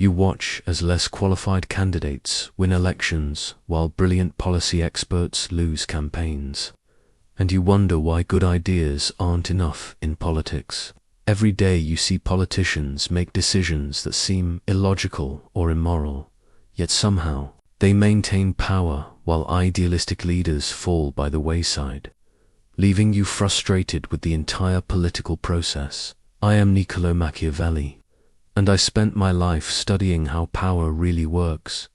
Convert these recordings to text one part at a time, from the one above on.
You watch as less qualified candidates win elections while brilliant policy experts lose campaigns. And you wonder why good ideas aren't enough in politics. Every day you see politicians make decisions that seem illogical or immoral, yet somehow they maintain power while idealistic leaders fall by the wayside, leaving you frustrated with the entire political process. I am Niccolò Machiavelli, and I spent my life studying how power really works,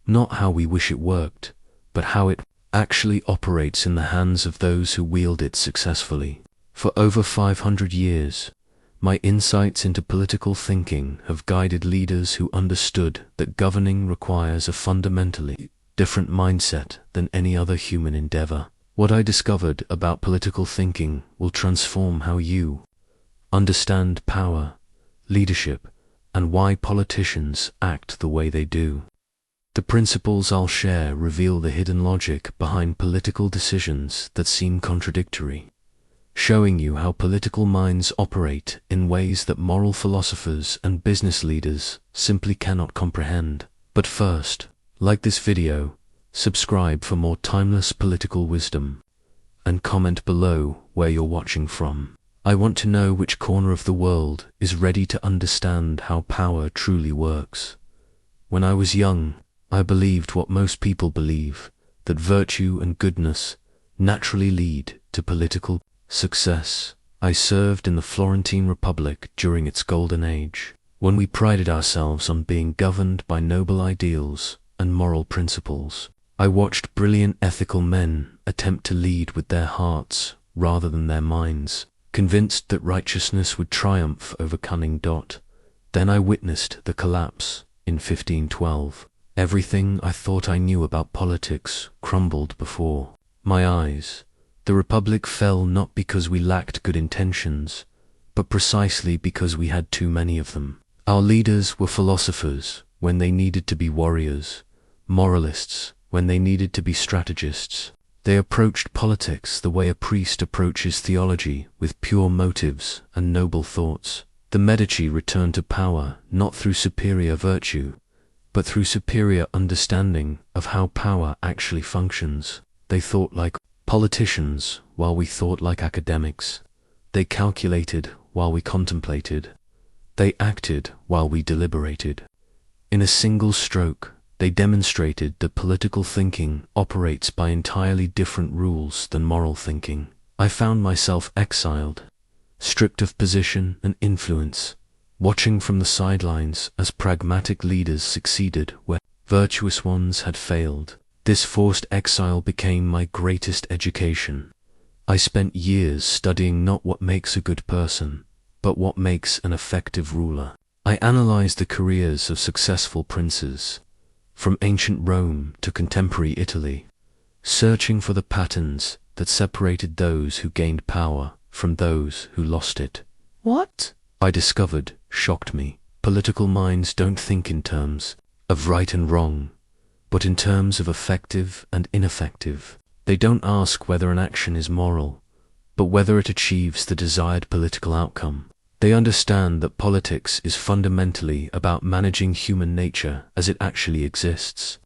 not how we wish it worked, but how it actually operates in the hands of those who wield it successfully. For over 500 years, my insights into political thinking have guided leaders who understood that governing requires a fundamentally different mindset than any other human endeavor. What I discovered about political thinking will transform how you understand power, leadership, and why politicians act the way they do. The principles I'll share reveal the hidden logic behind political decisions that seem contradictory, showing you how political minds operate in ways that moral philosophers and business leaders simply cannot comprehend. But first, like this video, subscribe for more timeless political wisdom, and comment below where you're watching from. I want to know which corner of the world is ready to understand how power truly works. When I was young, I believed what most people believe, that virtue and goodness naturally lead to political success. I served in the Florentine Republic during its golden age, when we prided ourselves on being governed by noble ideals and moral principles. I watched brilliant ethical men attempt to lead with their hearts rather than their minds, convinced that righteousness would triumph over cunning. Then I witnessed the collapse in 1512. Everything I thought I knew about politics crumbled before my eyes. The Republic fell not because we lacked good intentions, but precisely because we had too many of them. Our leaders were philosophers when they needed to be warriors, moralists when they needed to be strategists. They approached politics the way a priest approaches theology, with pure motives and noble thoughts. The Medici returned to power not through superior virtue, but through superior understanding of how power actually functions. They thought like politicians while we thought like academics. They calculated while we contemplated. They acted while we deliberated. In a single stroke, they demonstrated that political thinking operates by entirely different rules than moral thinking. I found myself exiled, stripped of position and influence, watching from the sidelines as pragmatic leaders succeeded where virtuous ones had failed. This forced exile became my greatest education. I spent years studying not what makes a good person, but what makes an effective ruler. I analyzed the careers of successful princes, from ancient Rome to contemporary Italy, searching for the patterns that separated those who gained power from those who lost it. What I discovered shocked me. Political minds don't think in terms of right and wrong, but in terms of effective and ineffective. They don't ask whether an action is moral, but whether it achieves the desired political outcome. They understand that politics is fundamentally about managing human nature as it actually exists,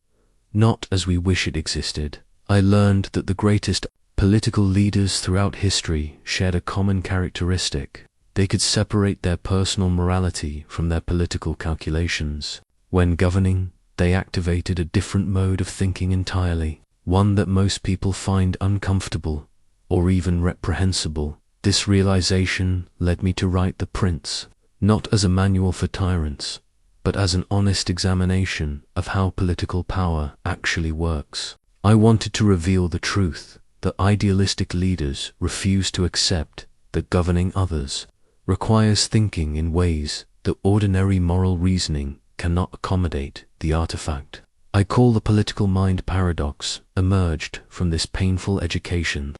not as we wish it existed. I learned that the greatest political leaders throughout history shared a common characteristic. They could separate their personal morality from their political calculations. When governing, they activated a different mode of thinking entirely, one that most people find uncomfortable or even reprehensible. This realization led me to write The Prince, not as a manual for tyrants, but as an honest examination of how political power actually works. I wanted to reveal the truth that idealistic leaders refuse to accept that governing others requires thinking in ways that ordinary moral reasoning cannot accommodate. The artifact I call the political mind paradox emerged from this painful education.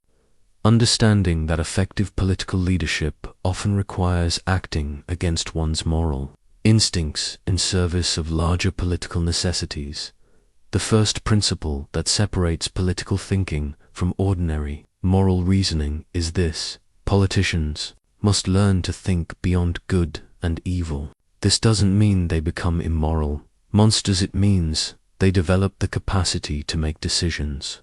Understanding that effective political leadership often requires acting against one's moral instincts in service of larger political necessities. The first principle that separates political thinking from ordinary moral reasoning is this: politicians must learn to think beyond good and evil. This doesn't mean they become immoral monsters. It means they develop the capacity to make decisions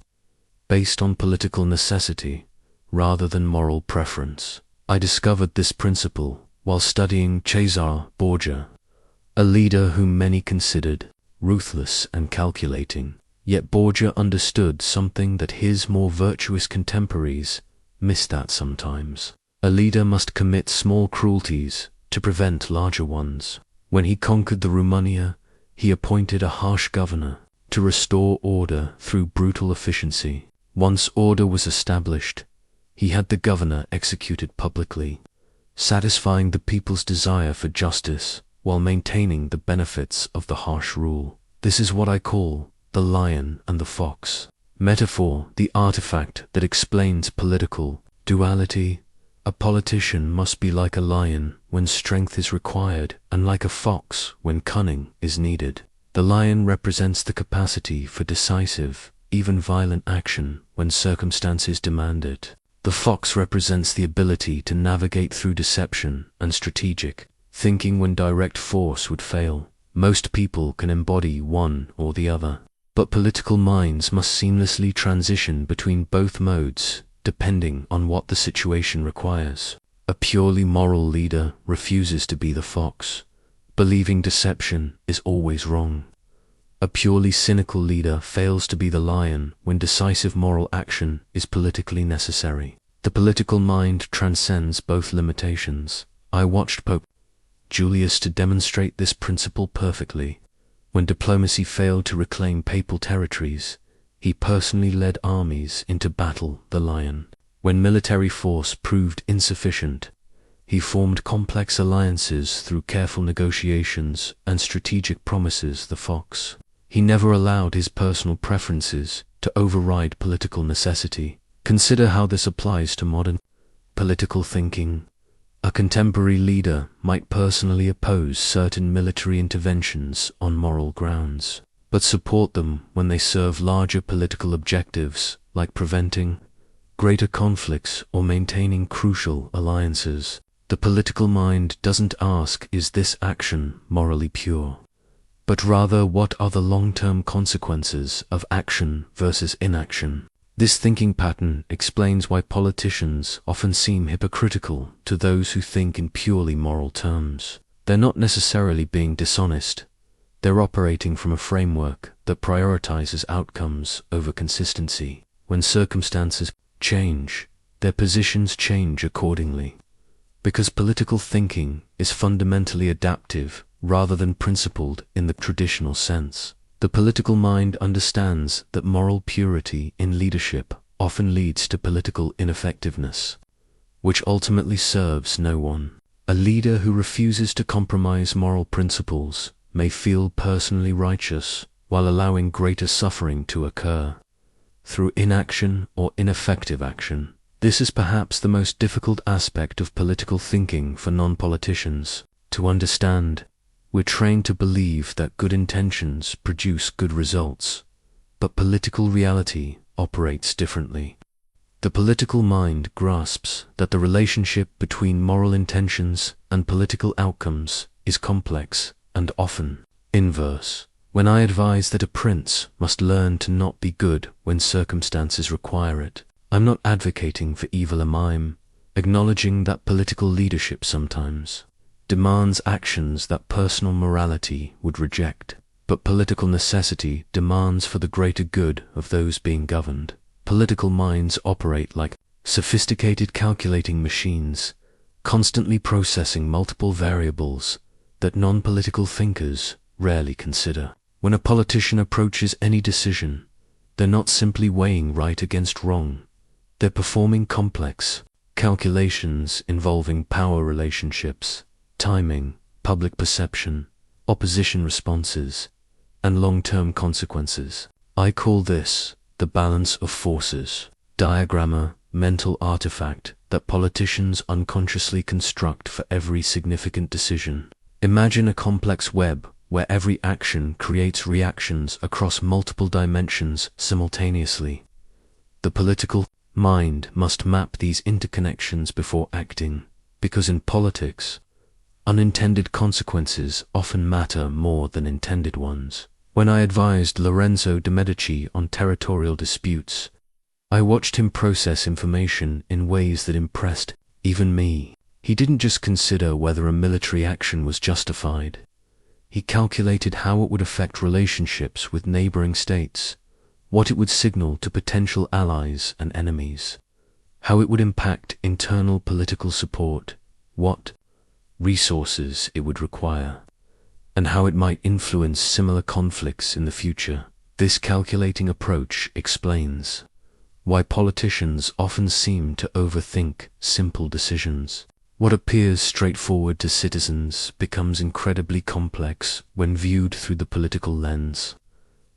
based on political necessity rather than moral preference. I discovered this principle while studying Cesare Borgia, a leader whom many considered ruthless and calculating. Yet Borgia understood something that his more virtuous contemporaries missed at sometimes. A leader must commit small cruelties to prevent larger ones. When he conquered the Romagna, he appointed a harsh governor to restore order through brutal efficiency. Once order was established, he had the governor executed publicly, satisfying the people's desire for justice while maintaining the benefits of the harsh rule. This is what I call the lion and the fox metaphor, the artifact that explains political duality. A politician must be like a lion when strength is required, and like a fox when cunning is needed. The lion represents the capacity for decisive, even violent action when circumstances demand it. The fox represents the ability to navigate through deception and strategic thinking when direct force would fail. Most people can embody one or the other, but political minds must seamlessly transition between both modes depending on what the situation requires. A purely moral leader refuses to be the fox, believing deception is always wrong. A purely cynical leader fails to be the lion when decisive moral action is politically necessary. The political mind transcends both limitations. I watched Pope Julius to demonstrate this principle perfectly. When diplomacy failed to reclaim papal territories, he personally led armies into battle the lion. When military force proved insufficient, he formed complex alliances through careful negotiations and strategic promises the fox. He never allowed his personal preferences to override political necessity. Consider how this applies to modern political thinking. A contemporary leader might personally oppose certain military interventions on moral grounds, but support them when they serve larger political objectives like preventing greater conflicts or maintaining crucial alliances. The political mind doesn't ask, is this action morally pure? But rather, what are the long-term consequences of action versus inaction? This thinking pattern explains why politicians often seem hypocritical to those who think in purely moral terms. They're not necessarily being dishonest. They're operating from a framework that prioritizes outcomes over consistency. When circumstances change, their positions change accordingly. Because political thinking is fundamentally adaptive rather than principled in the traditional sense. The political mind understands that moral purity in leadership often leads to political ineffectiveness, which ultimately serves no one. A leader who refuses to compromise moral principles may feel personally righteous while allowing greater suffering to occur through inaction or ineffective action. This is perhaps the most difficult aspect of political thinking for non-politicians to understand. We're trained to believe that good intentions produce good results, but political reality operates differently. The political mind grasps that the relationship between moral intentions and political outcomes is complex and often inverse. When I advise that a prince must learn to not be good when circumstances require it, I'm not advocating for evil a mime, acknowledging that political leadership sometimes demands actions that personal morality would reject, but political necessity demands for the greater good of those being governed. Political minds operate like sophisticated calculating machines, constantly processing multiple variables that non-political thinkers rarely consider. When a politician approaches any decision, they're not simply weighing right against wrong. They're performing complex calculations involving power relationships, timing, public perception, opposition responses, and long-term consequences. I call this the balance of forces diagram, a mental artifact that politicians unconsciously construct for every significant decision. Imagine a complex web where every action creates reactions across multiple dimensions simultaneously. The political mind must map these interconnections before acting, because in politics, Unintended consequences often matter more than intended ones. When I advised Lorenzo de' Medici on territorial disputes, I watched him process information in ways that impressed even me. He didn't just consider whether a military action was justified. He calculated how it would affect relationships with neighboring states, what it would signal to potential allies and enemies, how it would impact internal political support, what resources it would require, and how it might influence similar conflicts in the future. This calculating approach explains why politicians often seem to overthink simple decisions. What appears straightforward to citizens becomes incredibly complex when viewed through the political lens.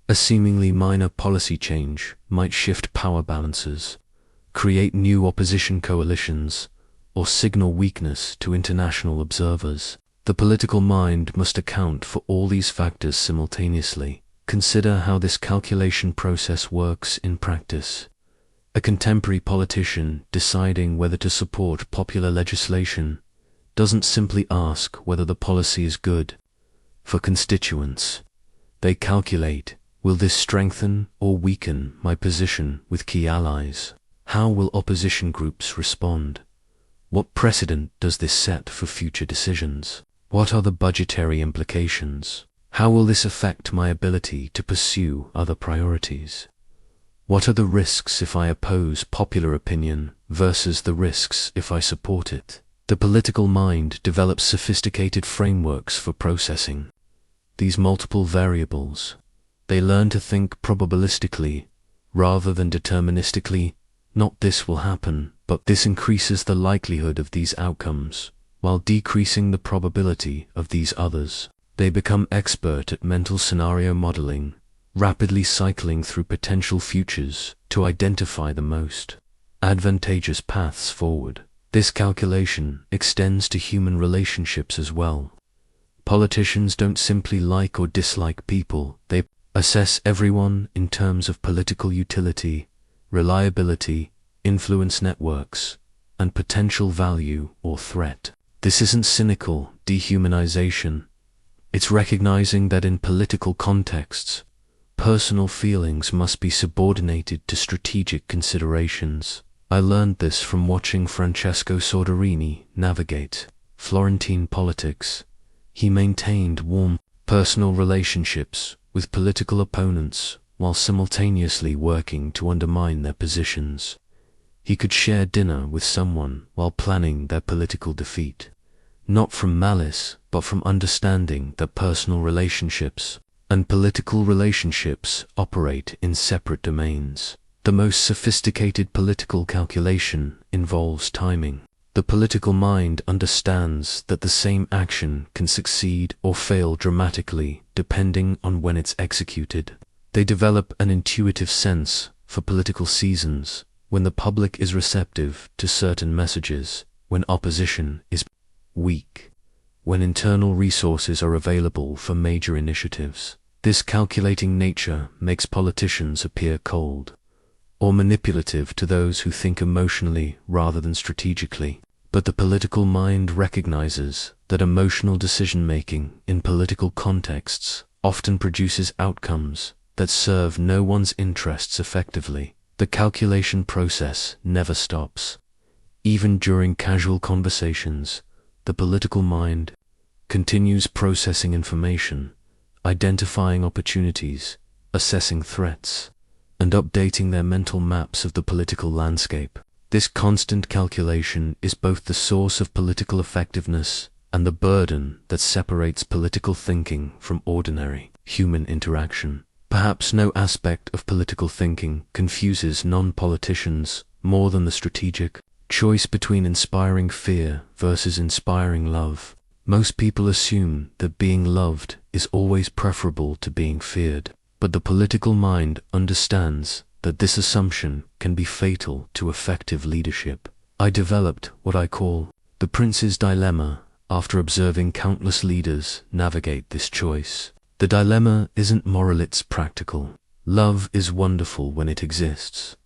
A seemingly minor policy change might shift power balances, create new opposition coalitions, or signal weakness to international observers. The political mind must account for all these factors simultaneously. Consider how this calculation process works in practice. A contemporary politician deciding whether to support popular legislation doesn't simply ask whether the policy is good for constituents. They calculate, will this strengthen or weaken my position with key allies? How will opposition groups respond? What precedent does this set for future decisions? What are the budgetary implications? How will this affect my ability to pursue other priorities? What are the risks if I oppose popular opinion versus the risks if I support it? The political mind develops sophisticated frameworks for processing these multiple variables. They learn to think probabilistically rather than deterministically. Not this will happen, but this increases the likelihood of these outcomes, while decreasing the probability of these others. They become expert at mental scenario modeling, rapidly cycling through potential futures to identify the most advantageous paths forward. This calculation extends to human relationships as well. Politicians don't simply like or dislike people, they assess everyone in terms of political utility, reliability, influence networks, and potential value or threat. This isn't cynical dehumanization. It's recognizing that in political contexts, personal feelings must be subordinated to strategic considerations. I learned this from watching Francesco Soderini navigate Florentine politics. He maintained warm, personal relationships with political opponents while simultaneously working to undermine their positions. He could share dinner with someone while planning their political defeat, not from malice, but from understanding that personal relationships and political relationships operate in separate domains. The most sophisticated political calculation involves timing. The political mind understands that the same action can succeed or fail dramatically depending on when it's executed. They develop an intuitive sense for political seasons, when the public is receptive to certain messages, when opposition is weak, when internal resources are available for major initiatives. This calculating nature makes politicians appear cold or manipulative to those who think emotionally rather than strategically. But the political mind recognizes that emotional decision-making in political contexts often produces outcomes that serve no one's interests effectively. The calculation process never stops. Even during casual conversations, the political mind continues processing information, identifying opportunities, assessing threats, and updating their mental maps of the political landscape. This constant calculation is both the source of political effectiveness and the burden that separates political thinking from ordinary human interaction. Perhaps no aspect of political thinking confuses non-politicians more than the strategic choice between inspiring fear versus inspiring love. Most people assume that being loved is always preferable to being feared, but the political mind understands that this assumption can be fatal to effective leadership. I developed what I call the Prince's Dilemma after observing countless leaders navigate this choice. The dilemma isn't moral, it's practical. Love is wonderful when it exists,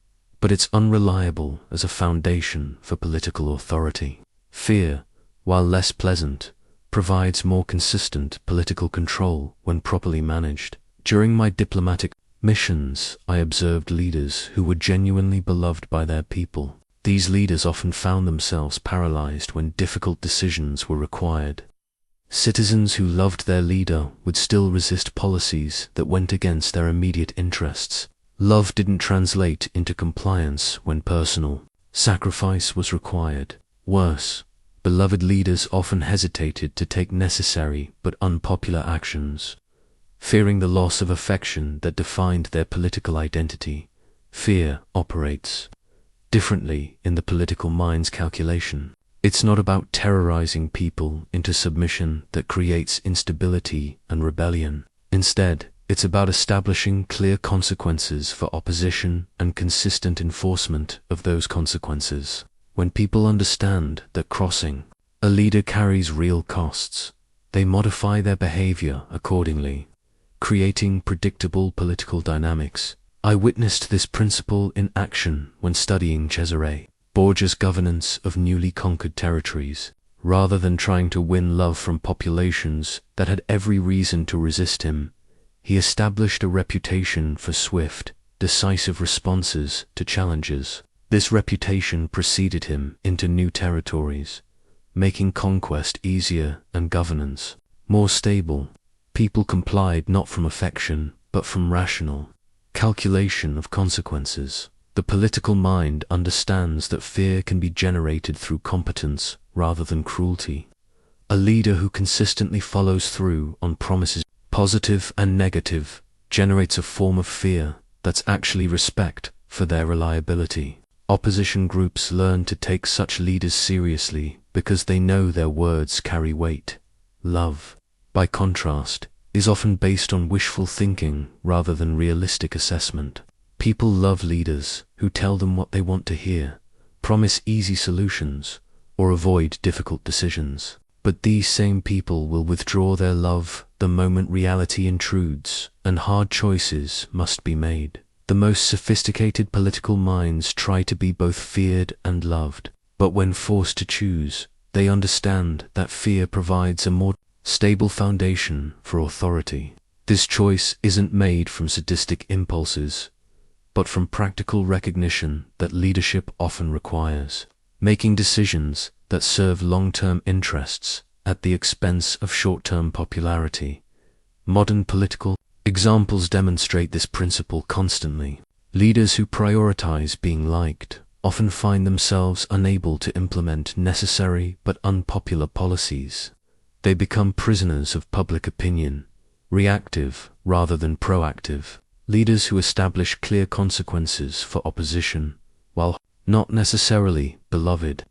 but it's unreliable as a foundation for political authority. Fear, while less pleasant, provides more consistent political control when properly managed. During my diplomatic missions, I observed leaders who were genuinely beloved by their people. These leaders often found themselves paralyzed when difficult decisions were required. Citizens who loved their leader would still resist policies that went against their immediate interests. Love didn't translate into compliance when personal sacrifice was required. Worse, beloved leaders often hesitated to take necessary but unpopular actions, fearing the loss of affection that defined their political identity. Fear operates differently in the political mind's calculation. It's not about terrorizing people into submission that creates instability and rebellion. Instead, it's about establishing clear consequences for opposition and consistent enforcement of those consequences. When people understand that crossing a leader carries real costs, they modify their behavior accordingly, creating predictable political dynamics. I witnessed this principle in action when studying Cesare Borgia's governance of newly conquered territories. Rather than trying to win love from populations that had every reason to resist him, he established a reputation for swift, decisive responses to challenges. This reputation preceded him into new territories, making conquest easier and governance more stable. People complied not from affection, but from rational calculation of consequences. The political mind understands that fear can be generated through competence rather than cruelty. A leader who consistently follows through on promises, positive and negative, generates a form of fear that's actually respect for their reliability. Opposition groups learn to take such leaders seriously because they know their words carry weight. Love, by contrast, is often based on wishful thinking rather than realistic assessment. People love leaders who tell them what they want to hear, promise easy solutions, or avoid difficult decisions. But these same people will withdraw their love the moment reality intrudes and hard choices must be made. The most sophisticated political minds try to be both feared and loved, but when forced to choose, they understand that fear provides a more stable foundation for authority. This choice isn't made from sadistic impulses, but from practical recognition that leadership often requires, making decisions that serve long-term interests at the expense of short-term popularity. Modern political examples demonstrate this principle constantly. Leaders who prioritize being liked often find themselves unable to implement necessary but unpopular policies. They become prisoners of public opinion, reactive rather than proactive. Leaders who establish clear consequences for opposition, while not necessarily beloved,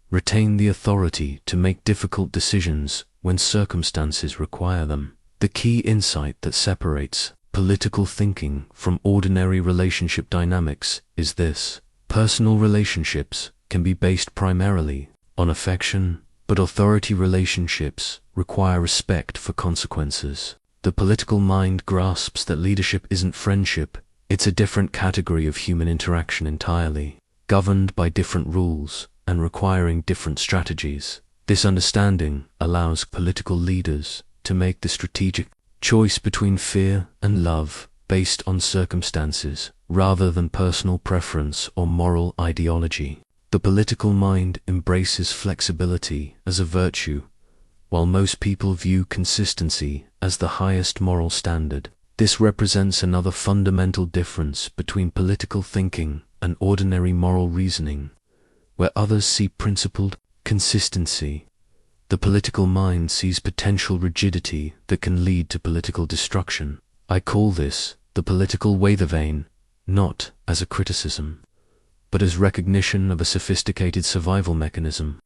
retain the authority to make difficult decisions when circumstances require them. The key insight that separates political thinking from ordinary relationship dynamics is this: personal relationships can be based primarily on affection, but authority relationships require respect for consequences. The political mind grasps that leadership isn't friendship, it's a different category of human interaction entirely, governed by different rules and requiring different strategies. This understanding allows political leaders to make the strategic choice between fear and love based on circumstances rather than personal preference or moral ideology. The political mind embraces flexibility as a virtue, while most people view consistency as the highest moral standard. This represents another fundamental difference between political thinking and ordinary moral reasoning, where others see principled consistency. The political mind sees potential rigidity that can lead to political destruction. I call this the political weather vane, not as a criticism, but as recognition of a sophisticated survival mechanism.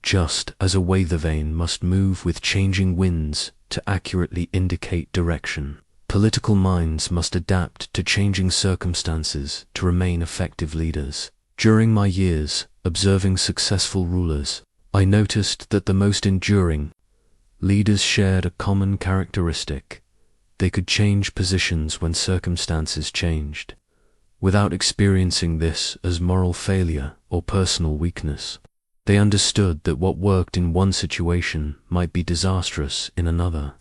Just as a weather vane must move with changing winds to accurately indicate direction, political minds must adapt to changing circumstances to remain effective leaders. During my years observing successful rulers, I noticed that the most enduring leaders shared a common characteristic: they could change positions when circumstances changed, without experiencing this as moral failure or personal weakness. They understood that what worked in one situation might be disastrous in another,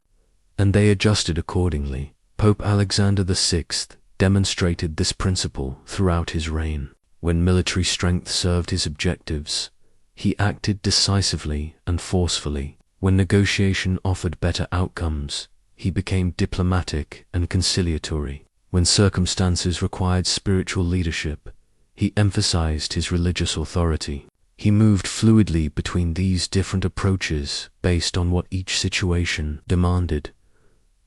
and they adjusted accordingly. Pope Alexander VI demonstrated this principle throughout his reign. When military strength served his objectives, he acted decisively and forcefully. When negotiation offered better outcomes, he became diplomatic and conciliatory. When circumstances required spiritual leadership, he emphasized his religious authority. He moved fluidly between these different approaches based on what each situation demanded.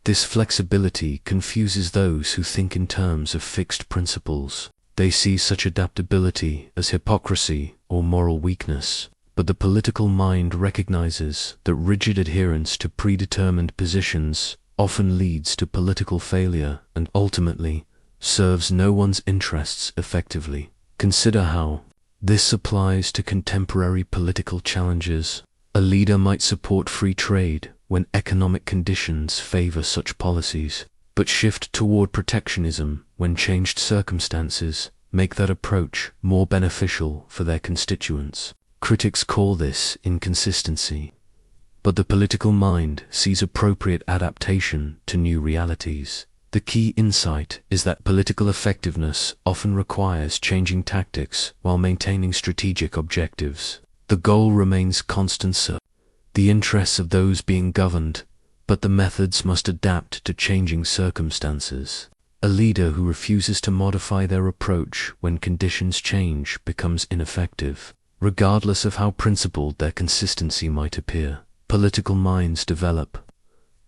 This flexibility confuses those who think in terms of fixed principles. They see such adaptability as hypocrisy or moral weakness, but the political mind recognizes that rigid adherence to predetermined positions often leads to political failure and ultimately serves no one's interests effectively. Consider how this applies to contemporary political challenges. A leader might support free trade when economic conditions favor such policies, but shift toward protectionism when changed circumstances make that approach more beneficial for their constituents. Critics call this inconsistency, but the political mind sees appropriate adaptation to new realities. The key insight is that political effectiveness often requires changing tactics while maintaining strategic objectives. The goal remains constant, the interests of those being governed, but the methods must adapt to changing circumstances. A leader who refuses to modify their approach when conditions change becomes ineffective, regardless of how principled their consistency might appear. Political minds develop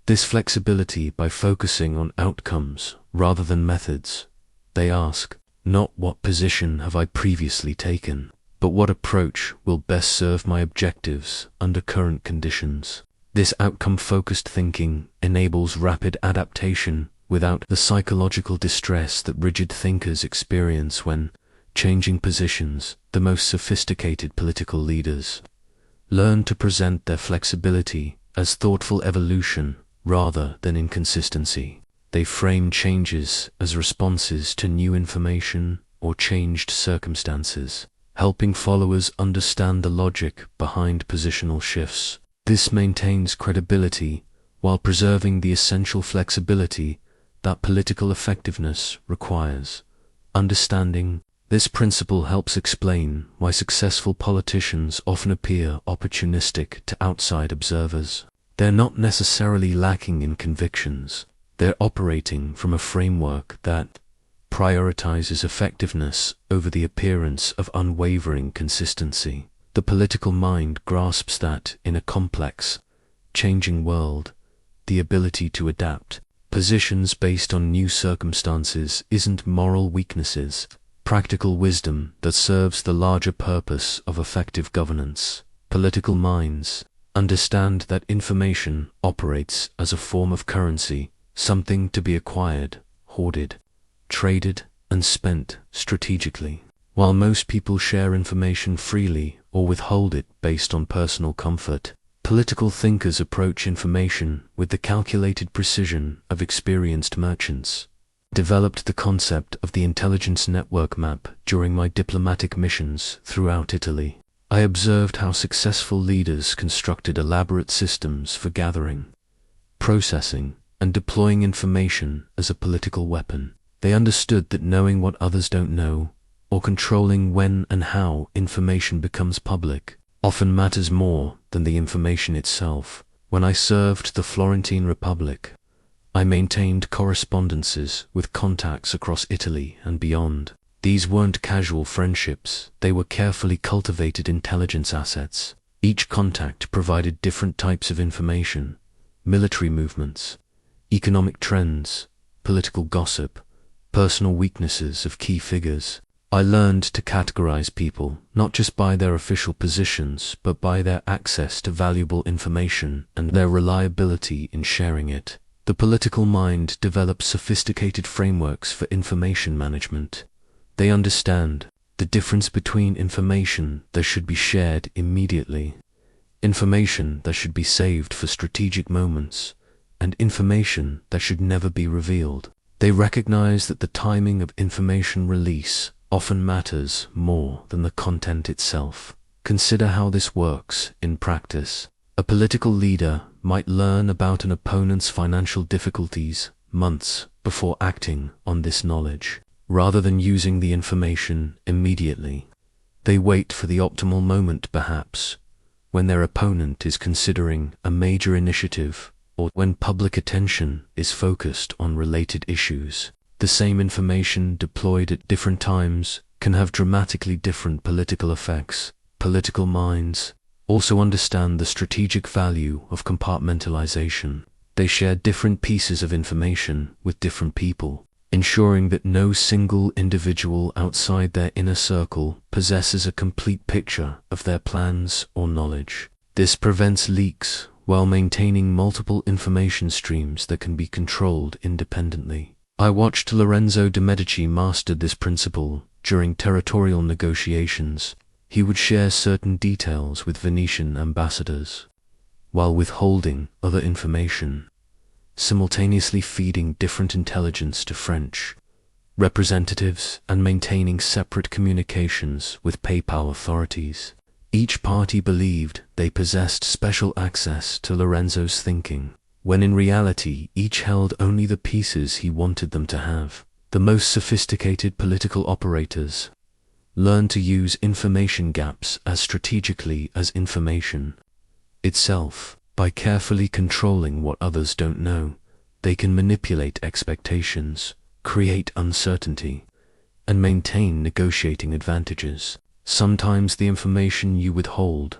this flexibility by focusing on outcomes rather than methods. They ask, not what position have I previously taken, but what approach will best serve my objectives under current conditions. This outcome-focused thinking enables rapid adaptation without the psychological distress that rigid thinkers experience when changing positions. The most sophisticated political leaders learn to present their flexibility as thoughtful evolution rather than inconsistency. They frame changes as responses to new information or changed circumstances, helping followers understand the logic behind positional shifts. This maintains credibility while preserving the essential flexibility that political effectiveness requires. Understanding this principle helps explain why successful politicians often appear opportunistic to outside observers. They're not necessarily lacking in convictions. They're operating from a framework that prioritizes effectiveness over the appearance of unwavering consistency. The political mind grasps that in a complex, changing world, the ability to adapt positions based on new circumstances isn't moral weaknesses, practical wisdom that serves the larger purpose of effective governance. Political minds understand that information operates as a form of currency, something to be acquired, hoarded, traded, and spent strategically. While most people share information freely or withhold it based on personal comfort, political thinkers approach information with the calculated precision of experienced merchants. Developed the concept of the intelligence network map during my diplomatic missions throughout Italy. I observed how successful leaders constructed elaborate systems for gathering, processing, and deploying information as a political weapon. They understood that knowing what others don't know, or controlling when and how information becomes public, often matters more than the information itself. When I served the Florentine Republic, I maintained correspondences with contacts across Italy and beyond. These weren't casual friendships, they were carefully cultivated intelligence assets. Each contact provided different types of information: military movements, economic trends, political gossip, personal weaknesses of key figures. I learned to categorize people not just by their official positions, but by their access to valuable information and their reliability in sharing it. The political mind develops sophisticated frameworks for information management. They understand the difference between information that should be shared immediately, information that should be saved for strategic moments, and information that should never be revealed. They recognize that the timing of information release often matters more than the content itself. Consider how this works in practice. A political leader might learn about an opponent's financial difficulties months before acting on this knowledge. Rather than using the information immediately, they wait for the optimal moment, perhaps, when their opponent is considering a major initiative or when public attention is focused on related issues. The same information deployed at different times can have dramatically different political effects. Political minds also understand the strategic value of compartmentalization. They share different pieces of information with different people, ensuring that no single individual outside their inner circle possesses a complete picture of their plans or knowledge. This prevents leaks while maintaining multiple information streams that can be controlled independently. I watched Lorenzo de' Medici master this principle during territorial negotiations. He would share certain details with Venetian ambassadors, while withholding other information, simultaneously feeding different intelligence to French representatives and maintaining separate communications with papal authorities. Each party believed they possessed special access to Lorenzo's thinking, when in reality each held only the pieces he wanted them to have. The most sophisticated political operators learn to use information gaps as strategically as information itself. By carefully controlling what others don't know, they can manipulate expectations, create uncertainty, and maintain negotiating advantages. Sometimes the information you withhold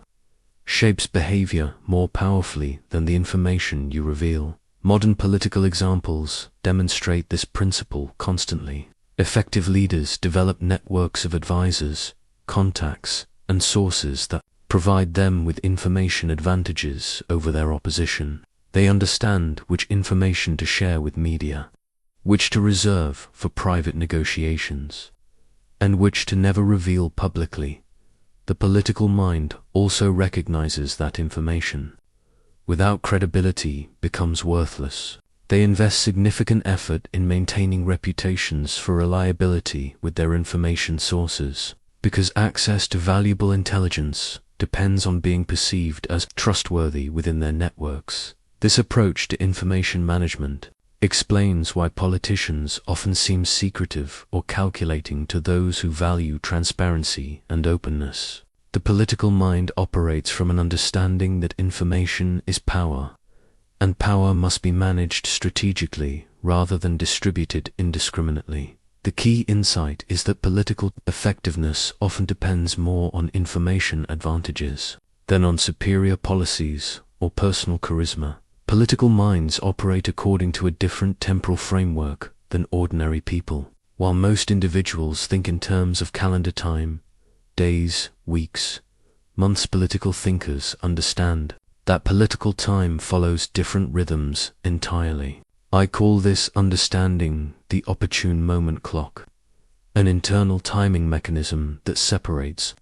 shapes behavior more powerfully than the information you reveal. Modern political examples demonstrate this principle constantly. Effective leaders develop networks of advisors, contacts, and sources that provide them with information advantages over their opposition. They understand which information to share with media, which to reserve for private negotiations, and which to never reveal publicly. The political mind also recognizes that information, without credibility, becomes worthless. They invest significant effort in maintaining reputations for reliability with their information sources, because access to valuable intelligence depends on being perceived as trustworthy within their networks. This approach to information management explains why politicians often seem secretive or calculating to those who value transparency and openness. The political mind operates from an understanding that information is power, and power must be managed strategically rather than distributed indiscriminately. The key insight is that political effectiveness often depends more on information advantages than on superior policies or personal charisma. Political minds operate according to a different temporal framework than ordinary people. While most individuals think in terms of calendar time, days, weeks, months, political thinkers understand that political time follows different rhythms entirely. I call this understanding the opportune moment clock, an internal timing mechanism that separates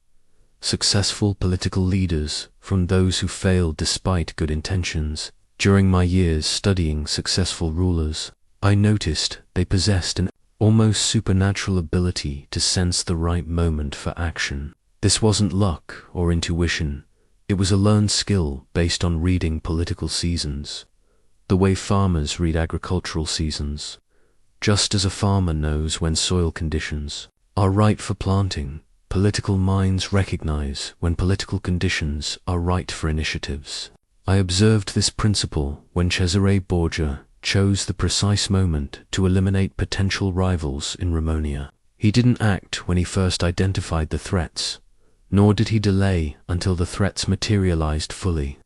successful political leaders from those who fail despite good intentions. During my years studying successful rulers, I noticed they possessed an almost supernatural ability to sense the right moment for action. This wasn't luck or intuition. It was a learned skill based on reading political seasons, the way farmers read agricultural seasons. Just as a farmer knows when soil conditions are right for planting, political minds recognize when political conditions are right for initiatives. I observed this principle when Cesare Borgia chose the precise moment to eliminate potential rivals in Romania. He didn't act when he first identified the threats, nor did he delay until the threats materialized fully.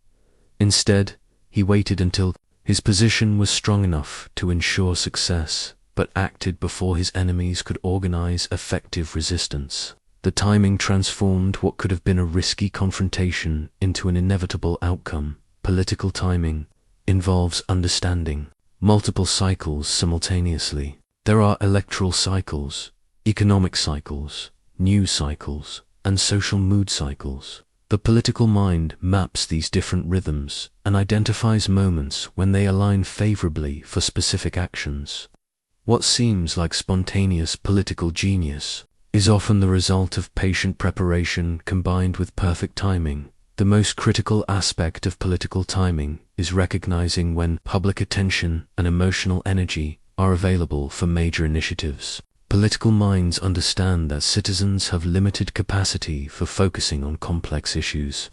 Instead, he waited until his position was strong enough to ensure success, but acted before his enemies could organize effective resistance. The timing transformed what could have been a risky confrontation into an inevitable outcome. Political timing involves understanding multiple cycles simultaneously. There are electoral cycles, economic cycles, news cycles, and social mood cycles. The political mind maps these different rhythms and identifies moments when they align favorably for specific actions. What seems like spontaneous political genius is often the result of patient preparation combined with perfect timing. The most critical aspect of political timing is recognizing when public attention and emotional energy are available for major initiatives. Political minds understand that citizens have limited capacity for focusing on complex issues.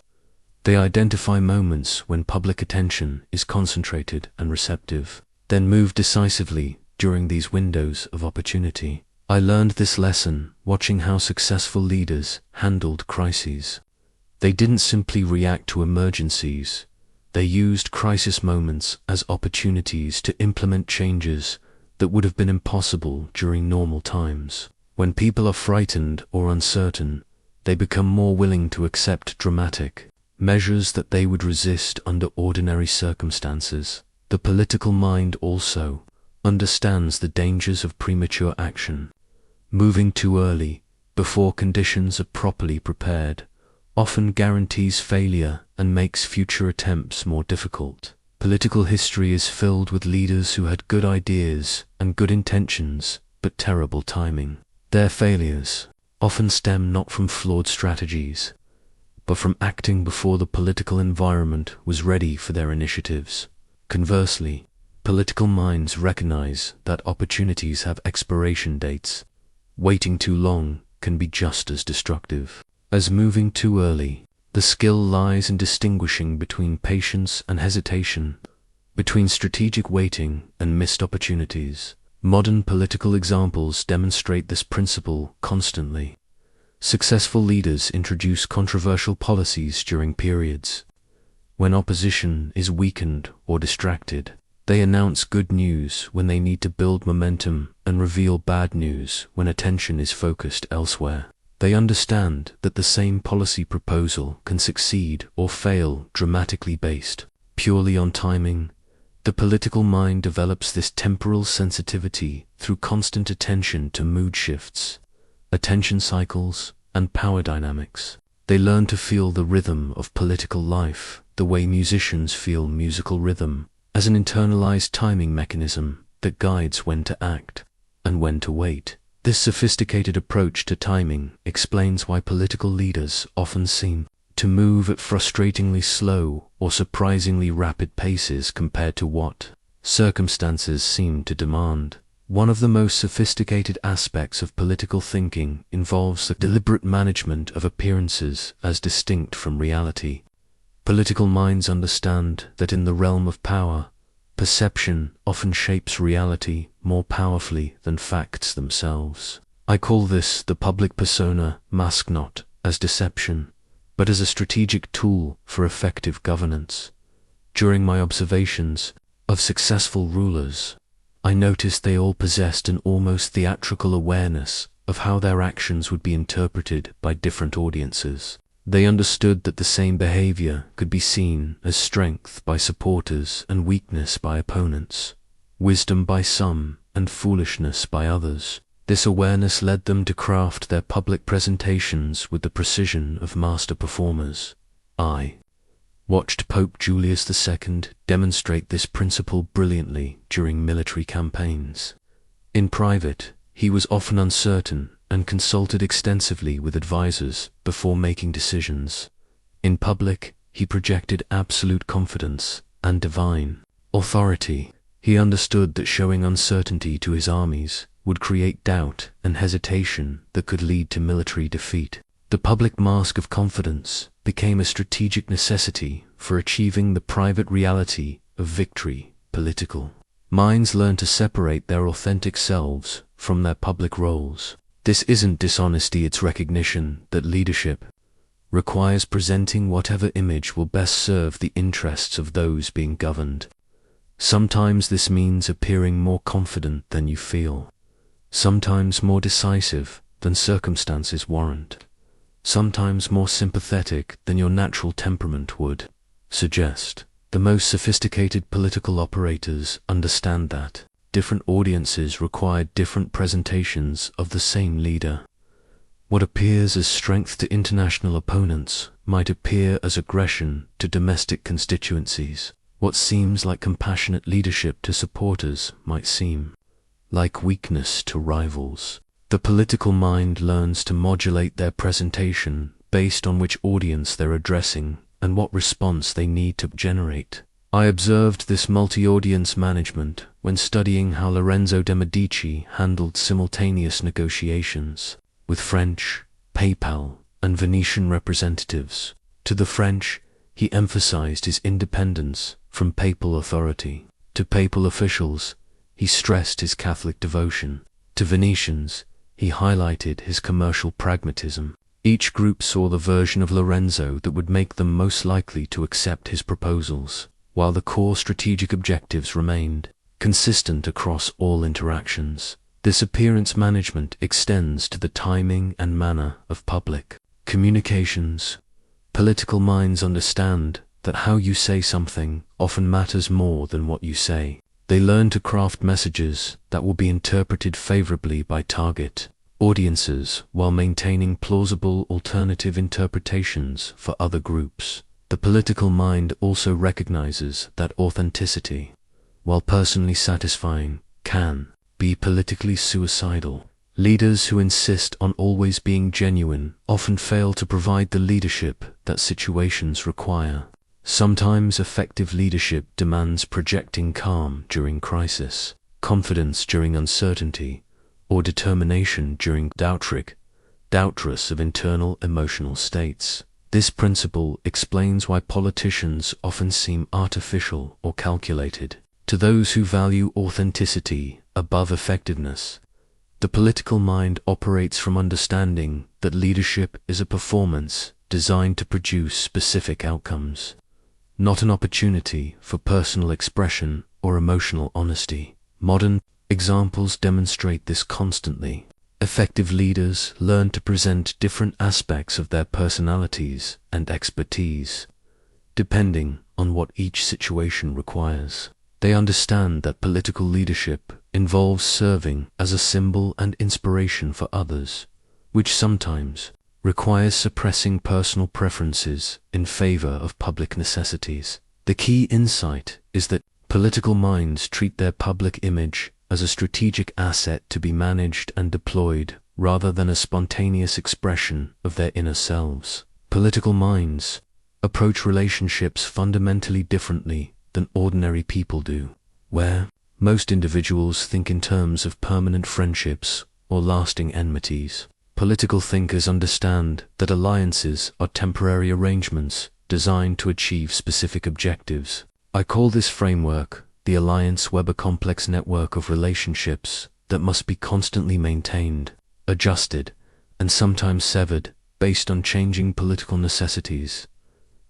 They identify moments when public attention is concentrated and receptive, then move decisively during these windows of opportunity. I learned this lesson watching how successful leaders handled crises. They didn't simply react to emergencies. They used crisis moments as opportunities to implement changes that would have been impossible during normal times. When people are frightened or uncertain, they become more willing to accept dramatic measures that they would resist under ordinary circumstances. The political mind also understands the dangers of premature action. Moving too early, before conditions are properly prepared, often guarantees failure and makes future attempts more difficult. Political history is filled with leaders who had good ideas and good intentions, but terrible timing. Their failures often stem not from flawed strategies, but from acting before the political environment was ready for their initiatives. Conversely, political minds recognize that opportunities have expiration dates. Waiting too long can be just as destructive as moving too early. The skill lies in distinguishing between patience and hesitation, between strategic waiting and missed opportunities. Modern political examples demonstrate this principle constantly. Successful leaders introduce controversial policies during periods when opposition is weakened or distracted. They announce good news when they need to build momentum and reveal bad news when attention is focused elsewhere. They understand that the same policy proposal can succeed or fail dramatically based purely on timing. The political mind develops this temporal sensitivity through constant attention to mood shifts, attention cycles, and power dynamics. They learn to feel the rhythm of political life, the way musicians feel musical rhythm, as an internalized timing mechanism that guides when to act and when to wait. This sophisticated approach to timing explains why political leaders often seem to move at frustratingly slow or surprisingly rapid paces compared to what circumstances seem to demand. One of the most sophisticated aspects of political thinking involves the deliberate management of appearances as distinct from reality. Political minds understand that in the realm of power, perception often shapes reality more powerfully than facts themselves. I call this the public persona, masked not as deception, but as a strategic tool for effective governance. During my observations of successful rulers, I noticed they all possessed an almost theatrical awareness of how their actions would be interpreted by different audiences. They understood that the same behavior could be seen as strength by supporters and weakness by opponents, wisdom by some and foolishness by others. This awareness led them to craft their public presentations with the precision of master performers. I watched Pope Julius II demonstrate this principle brilliantly during military campaigns. In private, he was often uncertain and consulted extensively with advisors before making decisions. In public, he projected absolute confidence and divine authority. He understood that showing uncertainty to his armies would create doubt and hesitation that could lead to military defeat. The public mask of confidence became a strategic necessity for achieving the private reality of victory. Political minds learn to separate their authentic selves from their public roles. This isn't dishonesty, it's recognition that leadership requires presenting whatever image will best serve the interests of those being governed. Sometimes this means appearing more confident than you feel, sometimes more decisive than circumstances warrant, sometimes more sympathetic than your natural temperament would suggest. The most sophisticated political operators understand that different audiences require different presentations of the same leader. What appears as strength to international opponents might appear as aggression to domestic constituencies. What seems like compassionate leadership to supporters might seem like weakness to rivals. The political mind learns to modulate their presentation based on which audience they're addressing and what response they need to generate. I observed this multi-audience management when studying how Lorenzo de' Medici handled simultaneous negotiations with French, Papal, and Venetian representatives. To the French, he emphasized his independence from papal authority. To papal officials, he stressed his Catholic devotion. To Venetians, he highlighted his commercial pragmatism. Each group saw the version of Lorenzo that would make them most likely to accept his proposals, while the core strategic objectives remained consistent across all interactions. This appearance management extends to the timing and manner of public communications. Political minds understand that how you say something often matters more than what you say. They learn to craft messages that will be interpreted favorably by target audiences while maintaining plausible alternative interpretations for other groups. The political mind also recognizes that authenticity, while personally satisfying, can be politically suicidal. Leaders who insist on always being genuine often fail to provide the leadership that situations require. Sometimes effective leadership demands projecting calm during crisis, confidence during uncertainty, or determination during doubtress of internal emotional states. This principle explains why politicians often seem artificial or calculated. To those who value authenticity above effectiveness, the political mind operates from understanding that leadership is a performance designed to produce specific outcomes, not an opportunity for personal expression or emotional honesty. Modern examples demonstrate this constantly. Effective leaders learn to present different aspects of their personalities and expertise, depending on what each situation requires. They understand that political leadership involves serving as a symbol and inspiration for others, which sometimes requires suppressing personal preferences in favor of public necessities. The key insight is that political minds treat their public image as a strategic asset to be managed and deployed rather than a spontaneous expression of their inner selves. Political minds approach relationships fundamentally differently than ordinary people do. Where most individuals think in terms of permanent friendships or lasting enmities, political thinkers understand that alliances are temporary arrangements designed to achieve specific objectives. I call this framework the alliance web, a complex network of relationships that must be constantly maintained, adjusted, and sometimes severed based on changing political necessities.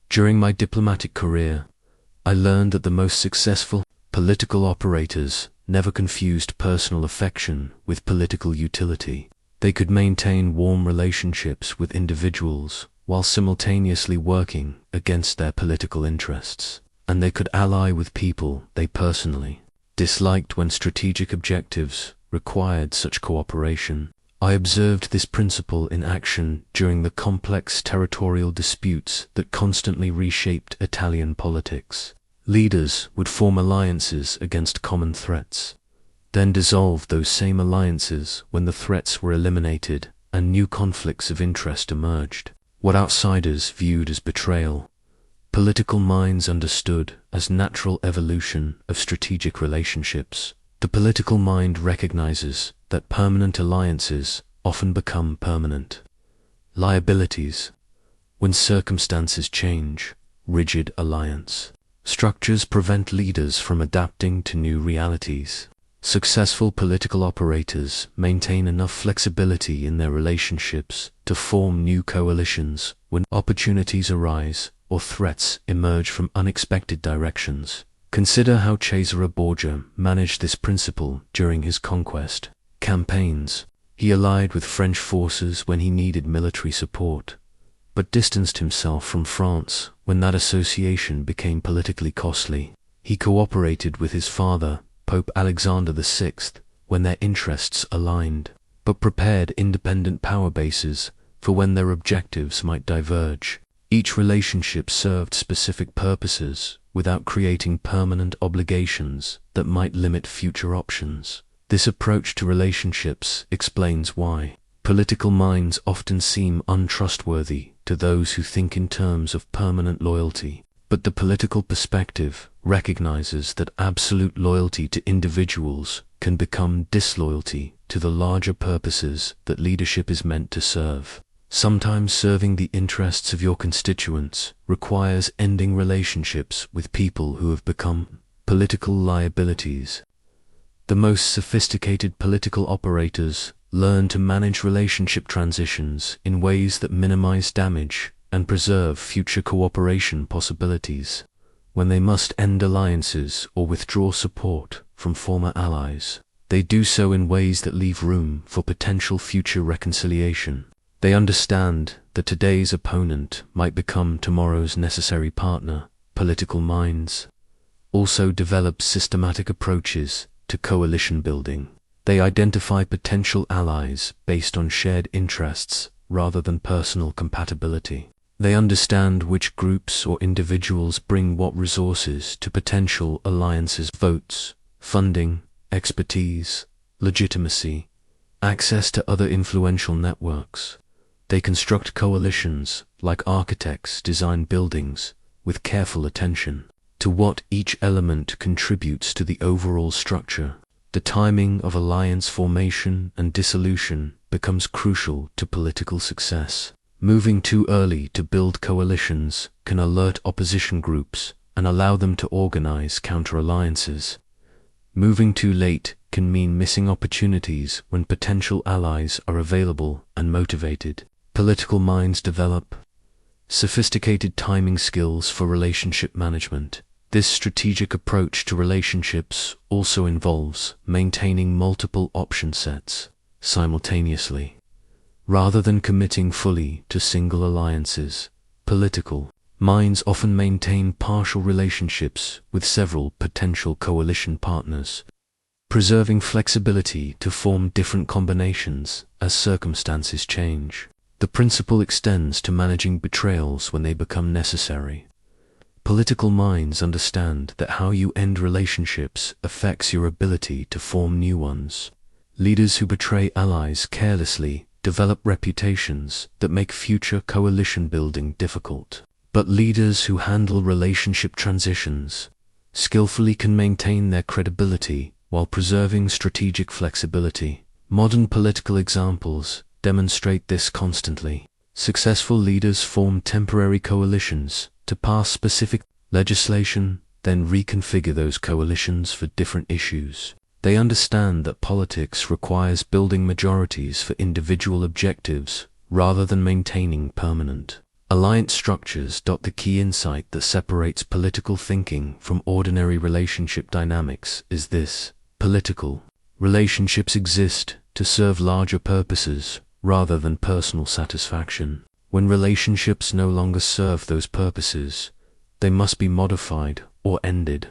During my diplomatic career, I learned that the most successful political operators never confused personal affection with political utility. They could maintain warm relationships with individuals while simultaneously working against their political interests. And they could ally with people they personally disliked when strategic objectives required such cooperation. I observed this principle in action during the complex territorial disputes that constantly reshaped Italian politics. Leaders would form alliances against common threats, then dissolve those same alliances when the threats were eliminated and new conflicts of interest emerged. What outsiders viewed as betrayal, political minds understood as natural evolution of strategic relationships. The political mind recognizes that permanent alliances often become permanent liabilities when circumstances change. Rigid alliance structures prevent leaders from adapting to new realities. Successful political operators maintain enough flexibility in their relationships to form new coalitions when opportunities arise or threats emerge from unexpected directions. Consider how Cesare Borgia managed this principle during his conquest campaigns. He allied with French forces when he needed military support, but distanced himself from France when that association became politically costly. He cooperated with his father, Pope Alexander VI, when their interests aligned, but prepared independent power bases for when their objectives might diverge. Each relationship served specific purposes without creating permanent obligations that might limit future options. This approach to relationships explains why political minds often seem untrustworthy to those who think in terms of permanent loyalty. But the political perspective recognizes that absolute loyalty to individuals can become disloyalty to the larger purposes that leadership is meant to serve. Sometimes serving the interests of your constituents requires ending relationships with people who have become political liabilities. The most sophisticated political operators learn to manage relationship transitions in ways that minimize damage and preserve future cooperation possibilities. When they must end alliances or withdraw support from former allies, they do so in ways that leave room for potential future reconciliation. They understand that today's opponent might become tomorrow's necessary partner. Political minds also develop systematic approaches to coalition building. They identify potential allies based on shared interests rather than personal compatibility. They understand which groups or individuals bring what resources to potential alliances: votes, funding, expertise, legitimacy, access to other influential networks. They construct coalitions like architects design buildings with careful attention to what each element contributes to the overall structure. The timing of alliance formation and dissolution becomes crucial to political success. Moving too early to build coalitions can alert opposition groups and allow them to organize counter-alliances. Moving too late can mean missing opportunities when potential allies are available and motivated. Political minds develop sophisticated timing skills for relationship management. This strategic approach to relationships also involves maintaining multiple option sets simultaneously. Rather than committing fully to single alliances, political minds often maintain partial relationships with several potential coalition partners, preserving flexibility to form different combinations as circumstances change. The principle extends to managing betrayals when they become necessary. Political minds understand that how you end relationships affects your ability to form new ones. Leaders who betray allies carelessly develop reputations that make future coalition building difficult. But leaders who handle relationship transitions skillfully can maintain their credibility while preserving strategic flexibility. Modern political examples demonstrate this constantly. Successful leaders form temporary coalitions to pass specific legislation, then reconfigure those coalitions for different issues. They understand that politics requires building majorities for individual objectives rather than maintaining permanent alliance structures. The key insight that separates political thinking from ordinary relationship dynamics is this: political relationships exist to serve larger purposes rather than personal satisfaction. When relationships no longer serve those purposes, they must be modified or ended,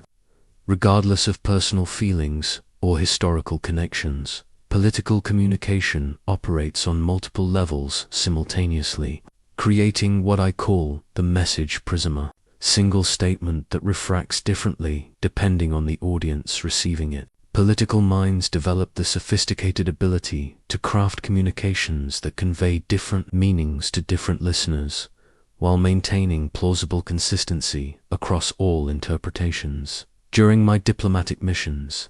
regardless of personal feelings or historical connections. Political communication operates on multiple levels simultaneously, creating what I call the message prisma, single statement that refracts differently depending on the audience receiving it. Political minds develop the sophisticated ability to craft communications that convey different meanings to different listeners, while maintaining plausible consistency across all interpretations. During my diplomatic missions,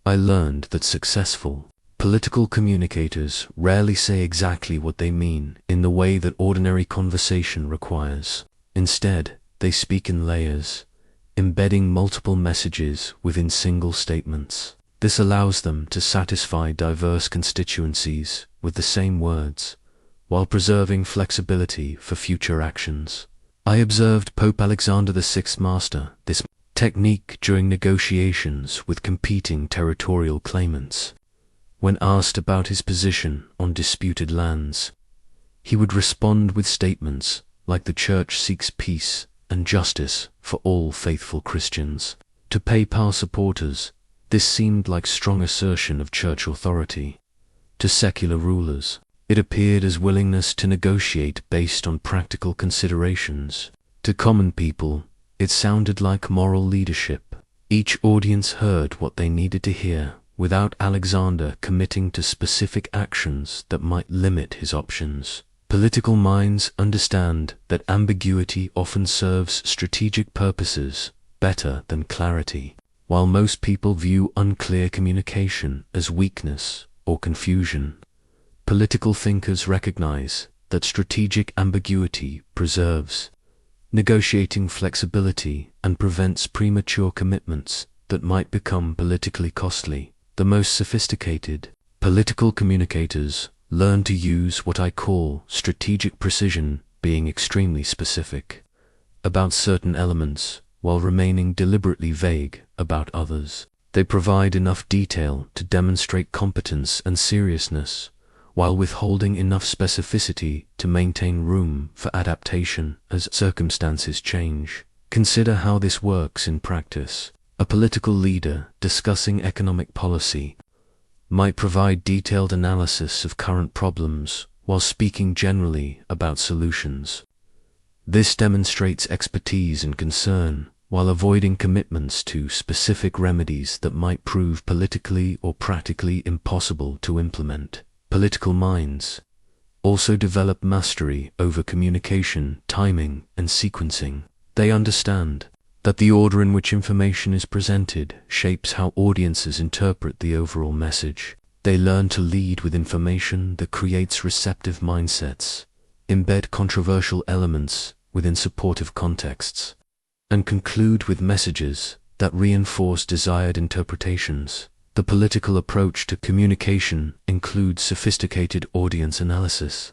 I learned that successful political communicators rarely say exactly what they mean in the way that ordinary conversation requires. Instead, they speak in layers, embedding multiple messages within single statements. This allows them to satisfy diverse constituencies with the same words, while preserving flexibility for future actions. I observed Pope Alexander VI master this technique during negotiations with competing territorial claimants. When asked about his position on disputed lands, he would respond with statements like the Church seeks peace and justice for all faithful Christians. To papal supporters, this seemed like strong assertion of church authority. To secular rulers, it appeared as willingness to negotiate based on practical considerations. To common people, it sounded like moral leadership. Each audience heard what they needed to hear, without Alexander committing to specific actions that might limit his options. Political minds understand that ambiguity often serves strategic purposes better than clarity. While most people view unclear communication as weakness or confusion, political thinkers recognize that strategic ambiguity preserves negotiating flexibility and prevents premature commitments that might become politically costly. The most sophisticated political communicators learn to use what I call strategic precision, being extremely specific about certain elements while remaining deliberately vague about others. They provide enough detail to demonstrate competence and seriousness, while withholding enough specificity to maintain room for adaptation as circumstances change. Consider how this works in practice. A political leader discussing economic policy might provide detailed analysis of current problems while speaking generally about solutions. This demonstrates expertise and concern, while avoiding commitments to specific remedies that might prove politically or practically impossible to implement. Political minds also develop mastery over communication, timing, and sequencing. They understand that the order in which information is presented shapes how audiences interpret the overall message. They learn to lead with information that creates receptive mindsets, embed controversial elements within supportive contexts, and conclude with messages that reinforce desired interpretations. The political approach to communication includes sophisticated audience analysis.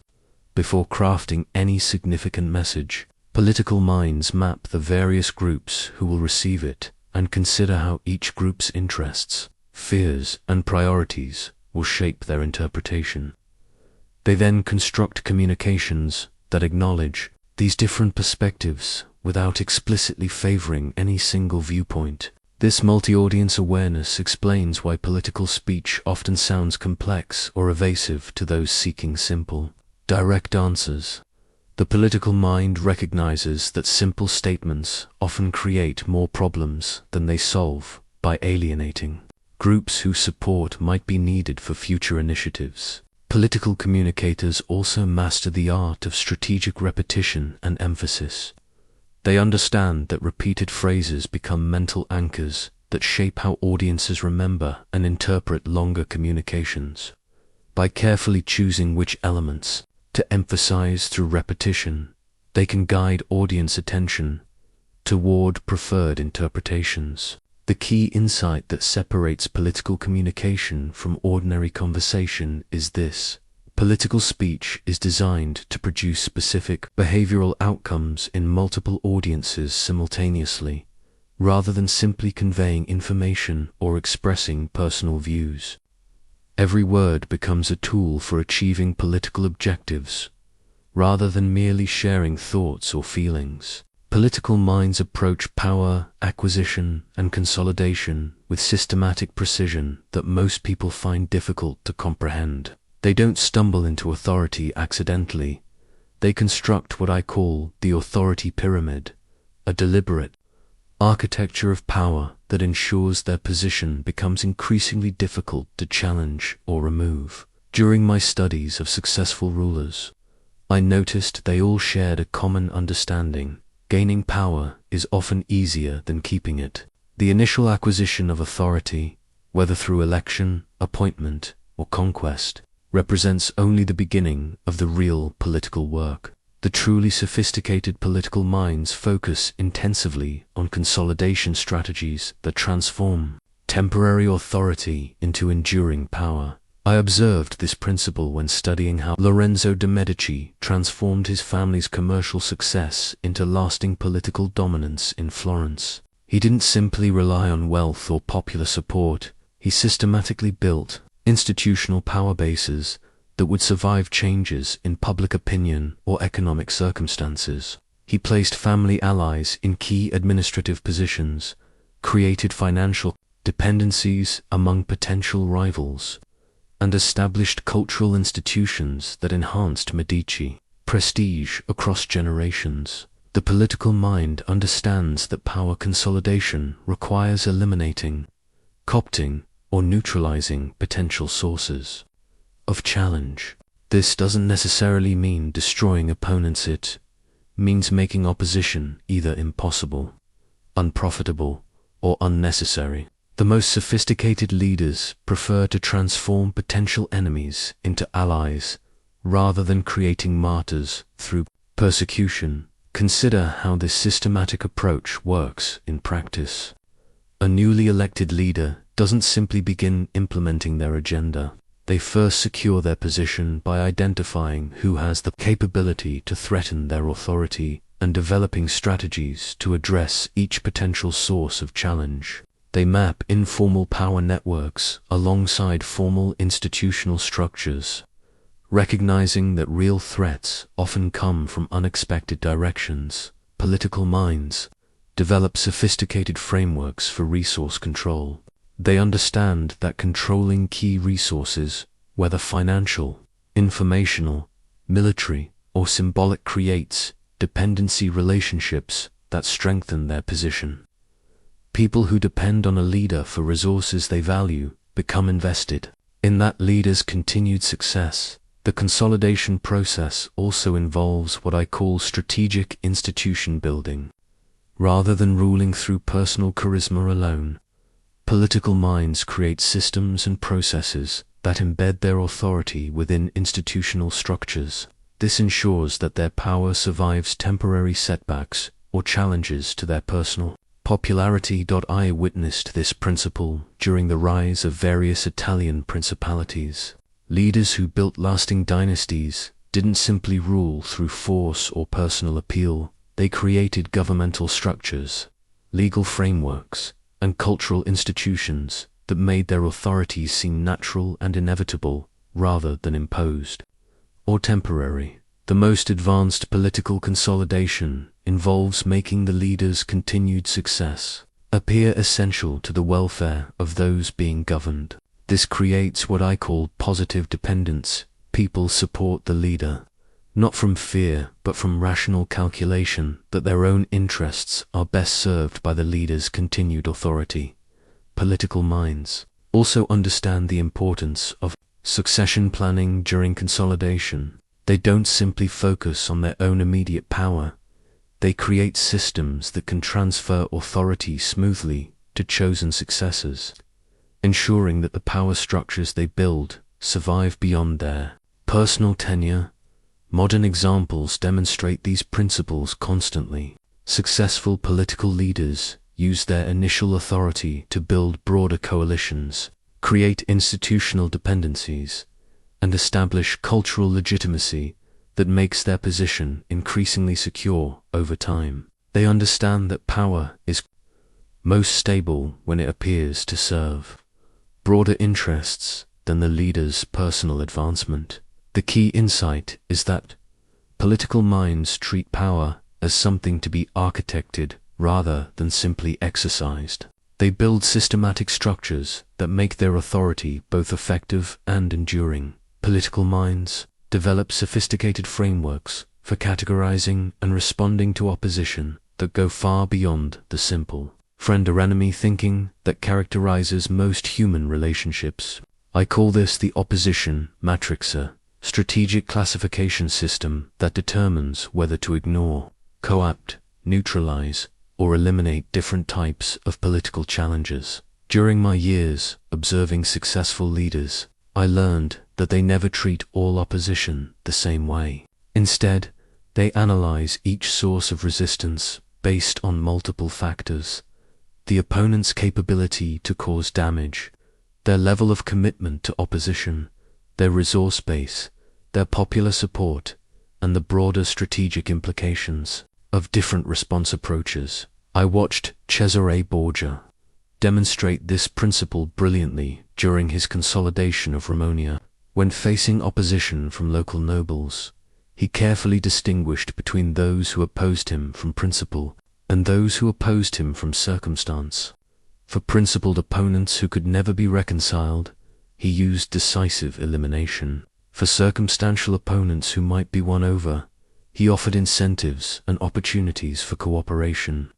Before crafting any significant message, political minds map the various groups who will receive it and consider how each group's interests, fears, and priorities will shape their interpretation. They then construct communications that acknowledge these different perspectives without explicitly favoring any single viewpoint. This multi-audience awareness explains why political speech often sounds complex or evasive to those seeking simple, direct answers. The political mind recognizes that simple statements often create more problems than they solve by alienating groups whose support might be needed for future initiatives. Political communicators also master the art of strategic repetition and emphasis. They understand that repeated phrases become mental anchors that shape how audiences remember and interpret longer communications. By carefully choosing which elements to emphasize through repetition, they can guide audience attention toward preferred interpretations. The key insight that separates political communication from ordinary conversation is this: political speech is designed to produce specific behavioral outcomes in multiple audiences simultaneously, rather than simply conveying information or expressing personal views. Every word becomes a tool for achieving political objectives, rather than merely sharing thoughts or feelings. Political minds approach power, acquisition, and consolidation with systematic precision that most people find difficult to comprehend. They don't stumble into authority accidentally. They construct what I call the authority pyramid, a deliberate architecture of power that ensures their position becomes increasingly difficult to challenge or remove. During my studies of successful rulers, I noticed they all shared a common understanding: gaining power is often easier than keeping it. The initial acquisition of authority, whether through election, appointment, or conquest, represents only the beginning of the real political work. The truly sophisticated political minds focus intensively on consolidation strategies that transform temporary authority into enduring power. I observed this principle when studying how Lorenzo de' Medici transformed his family's commercial success into lasting political dominance in Florence. He didn't simply rely on wealth or popular support. He systematically built institutional power bases that would survive changes in public opinion or economic circumstances. He placed family allies in key administrative positions, created financial dependencies among potential rivals, and established cultural institutions that enhanced Medici prestige across generations. The political mind understands that power consolidation requires eliminating, co-opting, or neutralizing potential sources of challenge. This doesn't necessarily mean destroying opponents. It means making opposition either impossible, unprofitable, or unnecessary. The most sophisticated leaders prefer to transform potential enemies into allies rather than creating martyrs through persecution. Consider how this systematic approach works in practice. A newly elected leader doesn't simply begin implementing their agenda. They first secure their position by identifying who has the capability to threaten their authority and developing strategies to address each potential source of challenge. They map informal power networks alongside formal institutional structures, recognizing that real threats often come from unexpected directions. Political minds develop sophisticated frameworks for resource control. They understand that controlling key resources, whether financial, informational, military, or symbolic, creates dependency relationships that strengthen their position. People who depend on a leader for resources they value become invested in that leader's continued success. The consolidation process also involves what I call strategic institution building. Rather than ruling through personal charisma alone, political minds create systems and processes that embed their authority within institutional structures. This ensures that their power survives temporary setbacks or challenges to their personal popularity. I witnessed this principle during the rise of various Italian principalities. Leaders who built lasting dynasties didn't simply rule through force or personal appeal. They created governmental structures, legal frameworks, and cultural institutions that made their authorities seem natural and inevitable rather than imposed or temporary. The most advanced political consolidation involves making the leader's continued success appear essential to the welfare of those being governed. This creates what I call positive dependence. People support the leader, not from fear, but from rational calculation that their own interests are best served by the leader's continued authority. Political minds also understand the importance of succession planning during consolidation. They don't simply focus on their own immediate power. They create systems that can transfer authority smoothly to chosen successors, ensuring that the power structures they build survive beyond their personal tenure. Modern examples demonstrate these principles constantly. Successful political leaders use their initial authority to build broader coalitions, create institutional dependencies, and establish cultural legitimacy that makes their position increasingly secure over time. They understand that power is most stable when it appears to serve broader interests than the leader's personal advancement. The key insight is that political minds treat power as something to be architected rather than simply exercised. They build systematic structures that make their authority both effective and enduring. Political minds develop sophisticated frameworks for categorizing and responding to opposition that go far beyond the simple friend or enemy thinking that characterizes most human relationships. I call this the opposition matrix, a strategic classification system that determines whether to ignore, co-opt, neutralize, or eliminate different types of political challenges. During my years observing successful leaders, I learned that they never treat all opposition the same way. Instead, they analyze each source of resistance based on multiple factors: the opponent's capability to cause damage, their level of commitment to opposition, their resource base, their popular support, and the broader strategic implications of different response approaches. I watched Cesare Borgia demonstrate this principle brilliantly during his consolidation of Romagna. When facing opposition from local nobles, he carefully distinguished between those who opposed him from principle and those who opposed him from circumstance. For principled opponents who could never be reconciled, he used decisive elimination. For circumstantial opponents who might be won over, he offered incentives and opportunities for cooperation.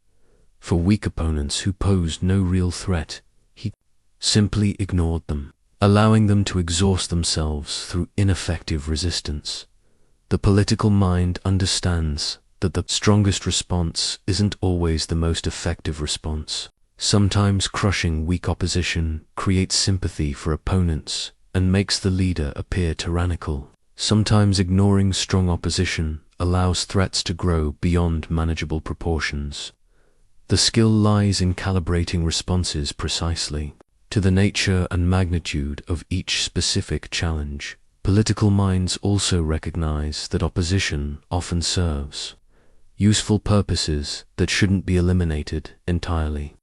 For weak opponents who posed no real threat, he simply ignored them, allowing them to exhaust themselves through ineffective resistance. The political mind understands that the strongest response isn't always the most effective response. Sometimes crushing weak opposition creates sympathy for opponents and makes the leader appear tyrannical. Sometimes ignoring strong opposition allows threats to grow beyond manageable proportions. The skill lies in calibrating responses precisely to the nature and magnitude of each specific challenge. Political minds also recognize that opposition often serves useful purposes that shouldn't be eliminated entirely.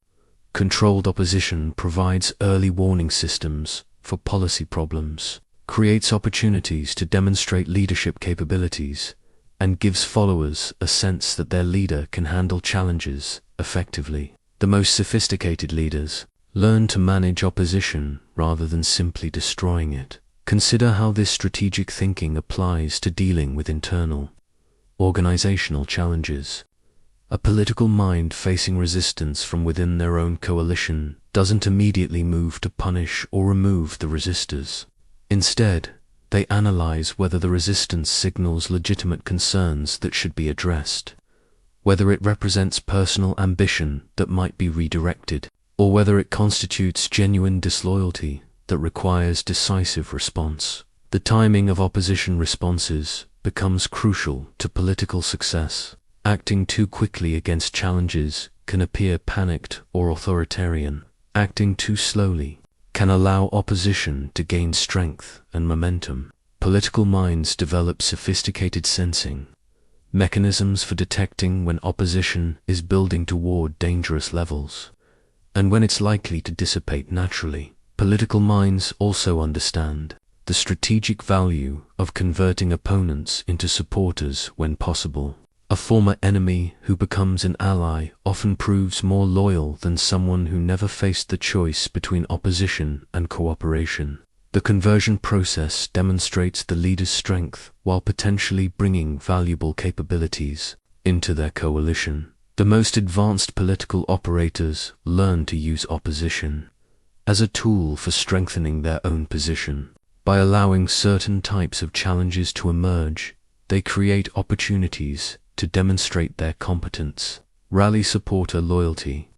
Controlled opposition provides early warning systems for policy problems, creates opportunities to demonstrate leadership capabilities, and gives followers a sense that their leader can handle challenges effectively. The most sophisticated leaders learn to manage opposition rather than simply destroying it. Consider how this strategic thinking applies to dealing with internal, organizational challenges. A political mind facing resistance from within their own coalition doesn't immediately move to punish or remove the resistors. Instead, they analyze whether the resistance signals legitimate concerns that should be addressed, whether it represents personal ambition that might be redirected, or whether it constitutes genuine disloyalty that requires decisive response. The timing of opposition responses becomes crucial to political success. Acting too quickly against challenges can appear panicked or authoritarian. Acting too slowly can allow opposition to gain strength and momentum. Political minds develop sophisticated sensing mechanisms for detecting when opposition is building toward dangerous levels, and when it's likely to dissipate naturally. Political minds also understand the strategic value of converting opponents into supporters when possible. A former enemy who becomes an ally often proves more loyal than someone who never faced the choice between opposition and cooperation. The conversion process demonstrates the leader's strength while potentially bringing valuable capabilities into their coalition. The most advanced political operators learn to use opposition as a tool for strengthening their own position. By allowing certain types of challenges to emerge, they create opportunities to demonstrate their competence, rally supporter loyalty,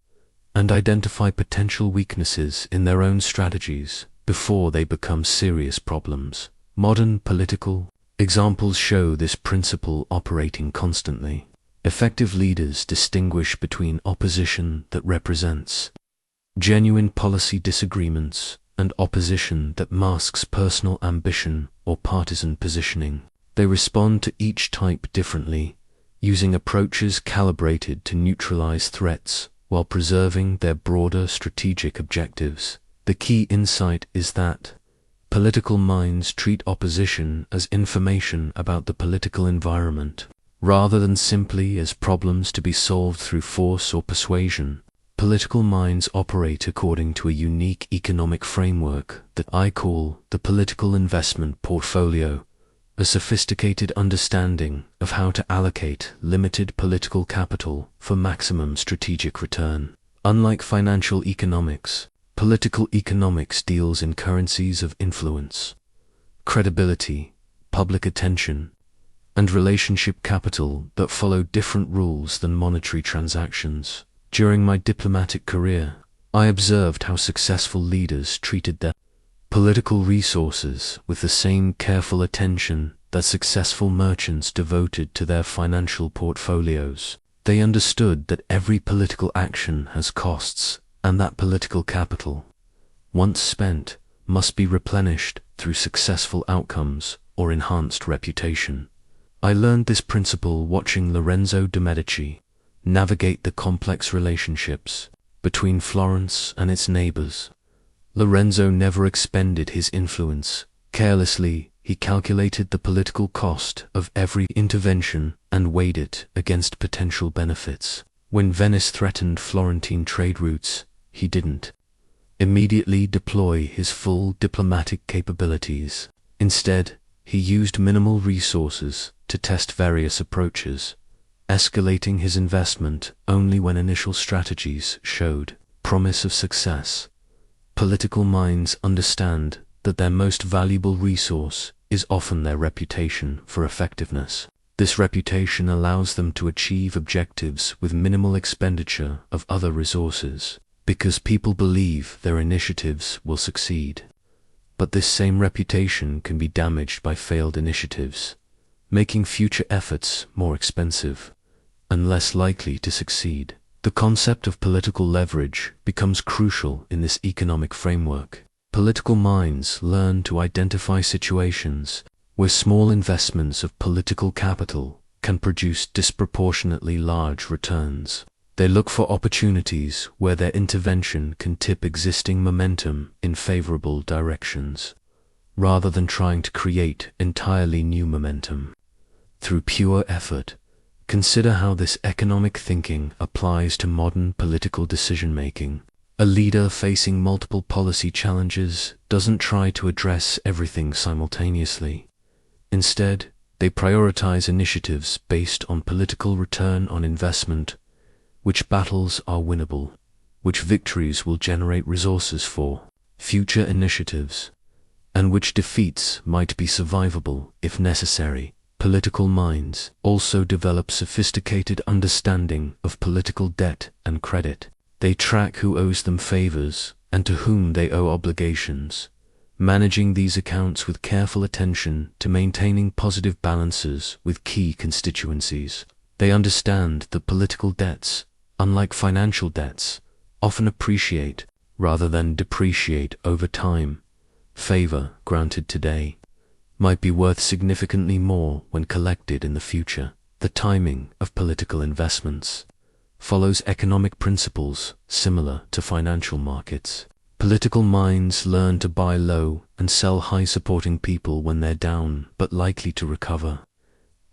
and identify potential weaknesses in their own strategies before they become serious problems. Modern political examples show this principle operating constantly. Effective leaders distinguish between opposition that represents genuine policy disagreements and opposition that masks personal ambition or partisan positioning. They respond to each type differently, using approaches calibrated to neutralize threats while preserving their broader strategic objectives. The key insight is that political minds treat opposition as information about the political environment, rather than simply as problems to be solved through force or persuasion. Political minds operate according to a unique economic framework that I call the political investment portfolio, a sophisticated understanding of how to allocate limited political capital for maximum strategic return. Unlike financial economics, political economics deals in currencies of influence, credibility, public attention, and relationship capital that follow different rules than monetary transactions. During my diplomatic career, I observed how successful leaders treated their political resources with the same careful attention that successful merchants devoted to their financial portfolios. They understood that every political action has costs, and that political capital, once spent, must be replenished through successful outcomes or enhanced reputation. I learned this principle watching Lorenzo de' Medici navigate the complex relationships between Florence and its neighbors. Lorenzo never expended his influence carelessly. He calculated the political cost of every intervention and weighed it against potential benefits. When Venice threatened Florentine trade routes, he didn't immediately deploy his full diplomatic capabilities. Instead, he used minimal resources to test various approaches, escalating his investment only when initial strategies showed promise of success. Political minds understand that their most valuable resource is often their reputation for effectiveness. This reputation allows them to achieve objectives with minimal expenditure of other resources, because people believe their initiatives will succeed. But this same reputation can be damaged by failed initiatives, making future efforts more expensive and less likely to succeed. The concept of political leverage becomes crucial in this economic framework. Political minds learn to identify situations where small investments of political capital can produce disproportionately large returns. They look for opportunities where their intervention can tip existing momentum in favorable directions, rather than trying to create entirely new momentum. Through pure effort, consider how this economic thinking applies to modern political decision-making. A leader facing multiple policy challenges doesn't try to address everything simultaneously. Instead, they prioritize initiatives based on political return on investment, which battles are winnable, which victories will generate resources for future initiatives, and which defeats might be survivable if necessary. Political minds also develop sophisticated understanding of political debt and credit. They track who owes them favors and to whom they owe obligations, managing these accounts with careful attention to maintaining positive balances with key constituencies. They understand that political debts, unlike financial debts, often appreciate rather than depreciate over time. Favor granted today might be worth significantly more when collected in the future. The timing of political investments follows economic principles similar to financial markets. Political minds learn to buy low and sell high, supporting people when they're down but likely to recover,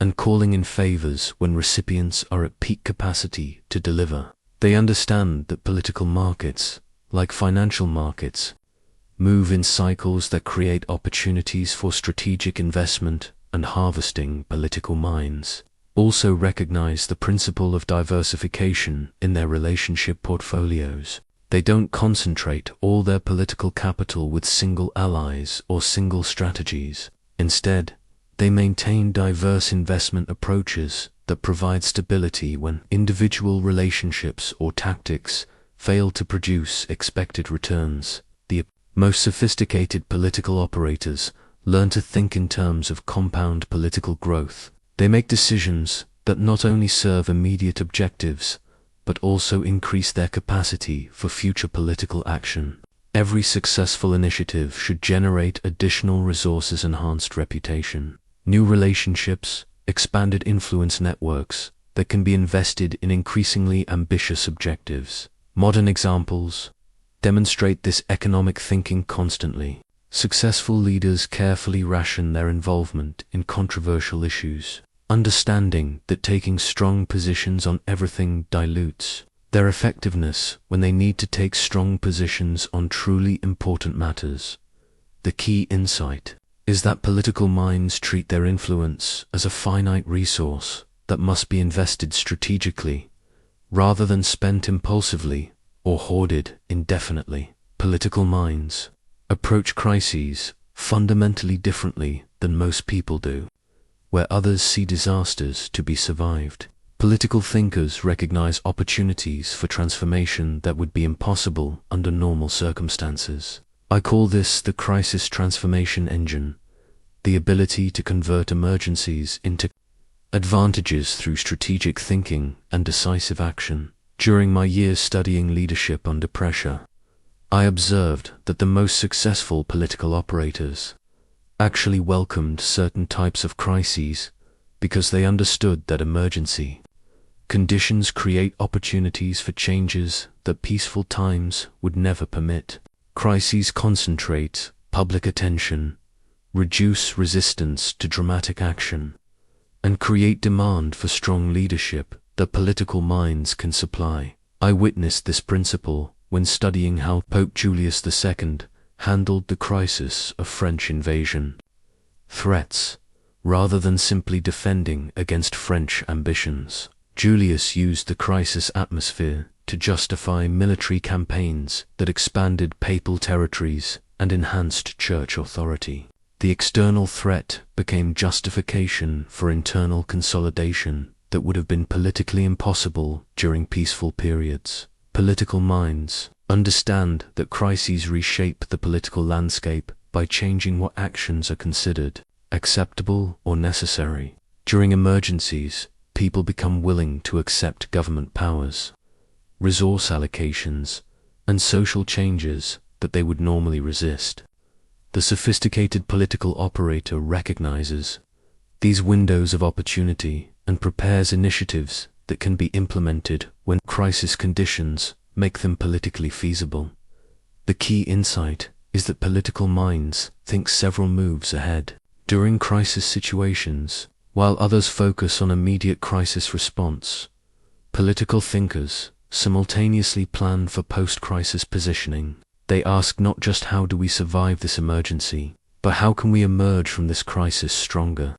and calling in favors when recipients are at peak capacity to deliver. They understand that political markets, like financial markets, move in cycles that create opportunities for strategic investment and harvesting. Political minds also recognize the principle of diversification in their relationship portfolios. They don't concentrate all their political capital with single allies or single strategies. Instead, they maintain diverse investment approaches that provide stability when individual relationships or tactics fail to produce expected returns. The most sophisticated political operators learn to think in terms of compound political growth. They make decisions that not only serve immediate objectives, but also increase their capacity for future political action. Every successful initiative should generate additional resources, enhanced reputation, new relationships, expanded influence networks that can be invested in increasingly ambitious objectives. Modern examples demonstrate this economic thinking constantly. Successful leaders carefully ration their involvement in controversial issues, understanding that taking strong positions on everything dilutes their effectiveness when they need to take strong positions on truly important matters. The key insight is that political minds treat their influence as a finite resource that must be invested strategically, rather than spent impulsively or hoarded indefinitely. Political minds approach crises fundamentally differently than most people do. Where others see disasters to be survived, political thinkers recognize opportunities for transformation that would be impossible under normal circumstances. I call this the crisis transformation engine, the ability to convert emergencies into advantages through strategic thinking and decisive action. During my years studying leadership under pressure, I observed that the most successful political operators actually welcomed certain types of crises because they understood that emergency conditions create opportunities for changes that peaceful times would never permit. Crises concentrate public attention, reduce resistance to dramatic action, and create demand for strong leadership that political minds can supply. I witnessed this principle when studying how Pope Julius II handled the crisis of French invasion threats, rather than simply defending against French ambitions. Julius used the crisis atmosphere to to justify military campaigns that expanded papal territories and enhanced church authority. The external threat became justification for internal consolidation that would have been politically impossible during peaceful periods. Political minds understand that crises reshape the political landscape by changing what actions are considered acceptable or necessary. During emergencies, people become willing to accept government powers, resource allocations, and social changes that they would normally resist. The sophisticated political operator recognizes these windows of opportunity and prepares initiatives that can be implemented when crisis conditions make them politically feasible. The key insight is that political minds think several moves ahead. During crisis situations, while others focus on immediate crisis response, political thinkers simultaneously plan for post-crisis positioning. They ask not just how do we survive this emergency, but how can we emerge from this crisis stronger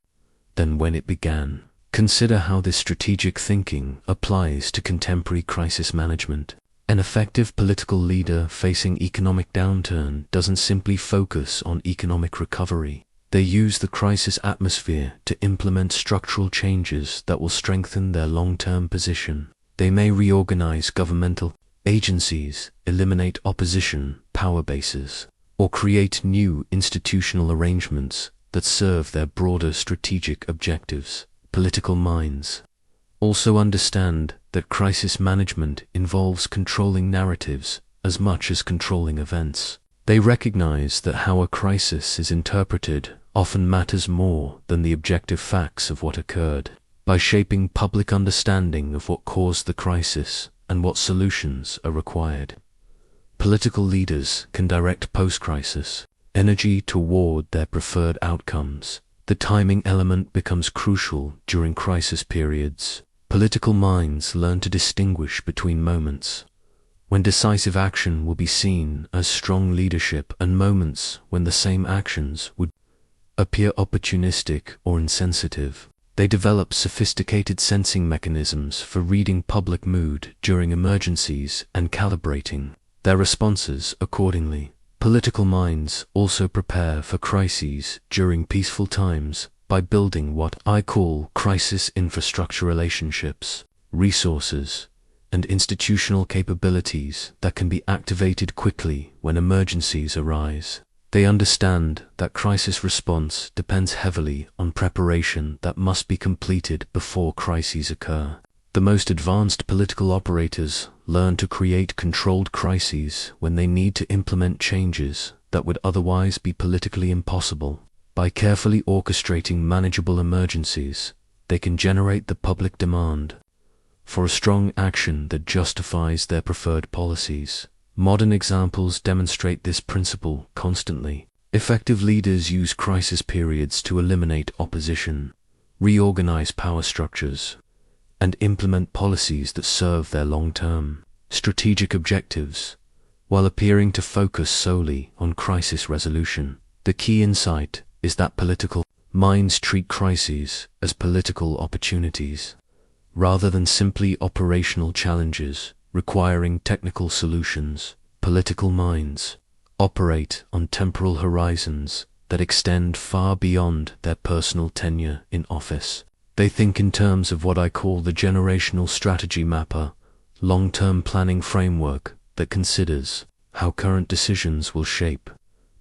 than when it began. Consider how this strategic thinking applies to contemporary crisis management. An effective political leader facing economic downturn doesn't simply focus on economic recovery. They use the crisis atmosphere to implement structural changes that will strengthen their long-term position. They may reorganize governmental agencies, eliminate opposition power bases, or create new institutional arrangements that serve their broader strategic objectives. Political minds also understand that crisis management involves controlling narratives as much as controlling events. They recognize that how a crisis is interpreted often matters more than the objective facts of what occurred. By shaping public understanding of what caused the crisis and what solutions are required, political leaders can direct post-crisis energy toward their preferred outcomes. The timing element becomes crucial during crisis periods. Political minds learn to distinguish between moments when decisive action will be seen as strong leadership and moments when the same actions would appear opportunistic or insensitive. They develop sophisticated sensing mechanisms for reading public mood during emergencies and calibrating their responses accordingly. Political minds also prepare for crises during peaceful times by building what I call crisis infrastructure relationships, resources, and institutional capabilities that can be activated quickly when emergencies arise. They understand that crisis response depends heavily on preparation that must be completed before crises occur. The most advanced political operators learn to create controlled crises when they need to implement changes that would otherwise be politically impossible. By carefully orchestrating manageable emergencies, they can generate the public demand for a strong action that justifies their preferred policies. Modern examples demonstrate this principle constantly. Effective leaders use crisis periods to eliminate opposition, reorganize power structures, and implement policies that serve their long-term strategic objectives, while appearing to focus solely on crisis resolution. The key insight is that political minds treat crises as political opportunities, rather than simply operational challenges requiring technical solutions. Political minds operate on temporal horizons that extend far beyond their personal tenure in office. They think in terms of what I call the generational strategy mapper, long-term planning framework that considers how current decisions will shape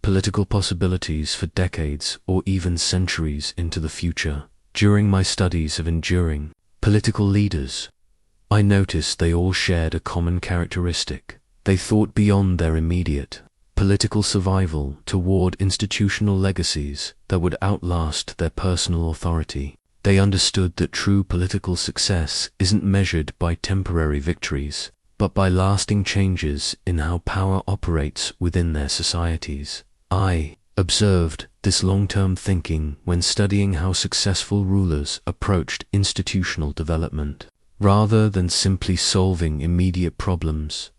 political possibilities for decades or even centuries into the future. During my studies of enduring political leaders, I noticed they all shared a common characteristic. They thought beyond their immediate political survival toward institutional legacies that would outlast their personal authority. They understood that true political success isn't measured by temporary victories, but by lasting changes in how power operates within their societies. I observed this long-term thinking when studying how successful rulers approached institutional development. Rather than simply solving immediate problems,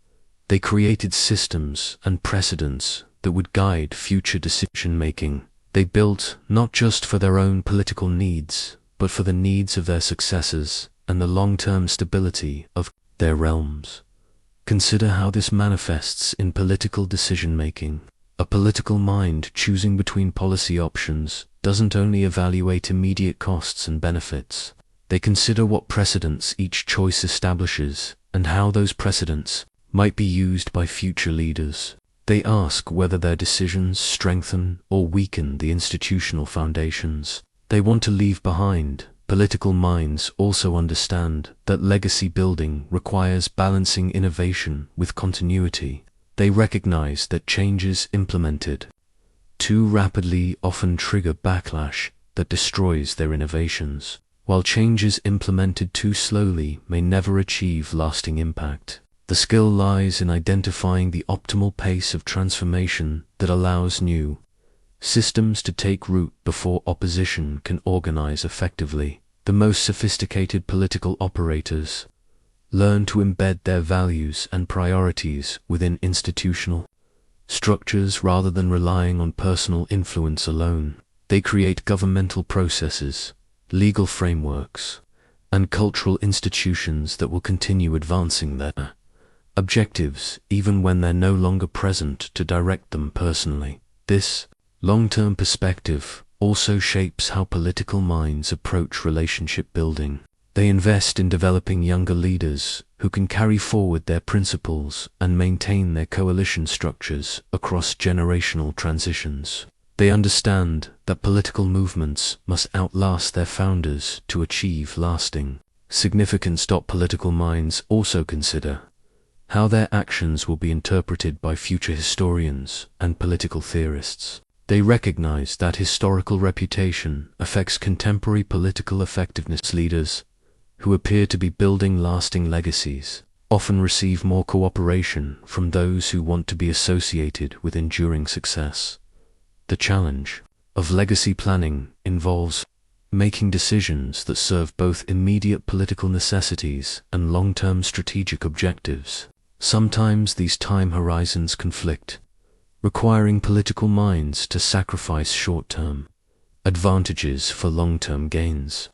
they created systems and precedents that would guide future decision-making. They built not just for their own political needs, but for the needs of their successors and the long-term stability of their realms. Consider how this manifests in political decision-making. A political mind choosing between policy options doesn't only evaluate immediate costs and benefits. They consider what precedents each choice establishes and how those precedents might be used by future leaders. They ask whether their decisions strengthen or weaken the institutional foundations they want to leave behind. Political minds also understand that legacy building requires balancing innovation with continuity. They recognize that changes implemented too rapidly often trigger backlash that destroys their innovations, while changes implemented too slowly may never achieve lasting impact. The skill lies in identifying the optimal pace of transformation that allows new systems to take root before opposition can organize effectively. The most sophisticated political operators learn to embed their values and priorities within institutional structures rather than relying on personal influence alone. They create governmental processes, legal frameworks, and cultural institutions that will continue advancing their objectives even when they're no longer present to direct them personally. This long-term perspective also shapes how political minds approach relationship building. They invest in developing younger leaders who can carry forward their principles and maintain their coalition structures across generational transitions. They understand that political movements must outlast their founders to achieve lasting significance. Political minds also consider how their actions will be interpreted by future historians and political theorists. They recognize that historical reputation affects contemporary political effectiveness. Leaders who appear to be building lasting legacies often receive more cooperation from those who want to be associated with enduring success. The challenge of legacy planning involves making decisions that serve both immediate political necessities and long-term strategic objectives. Sometimes these time horizons conflict, requiring political minds to sacrifice short-term advantages for long-term gains,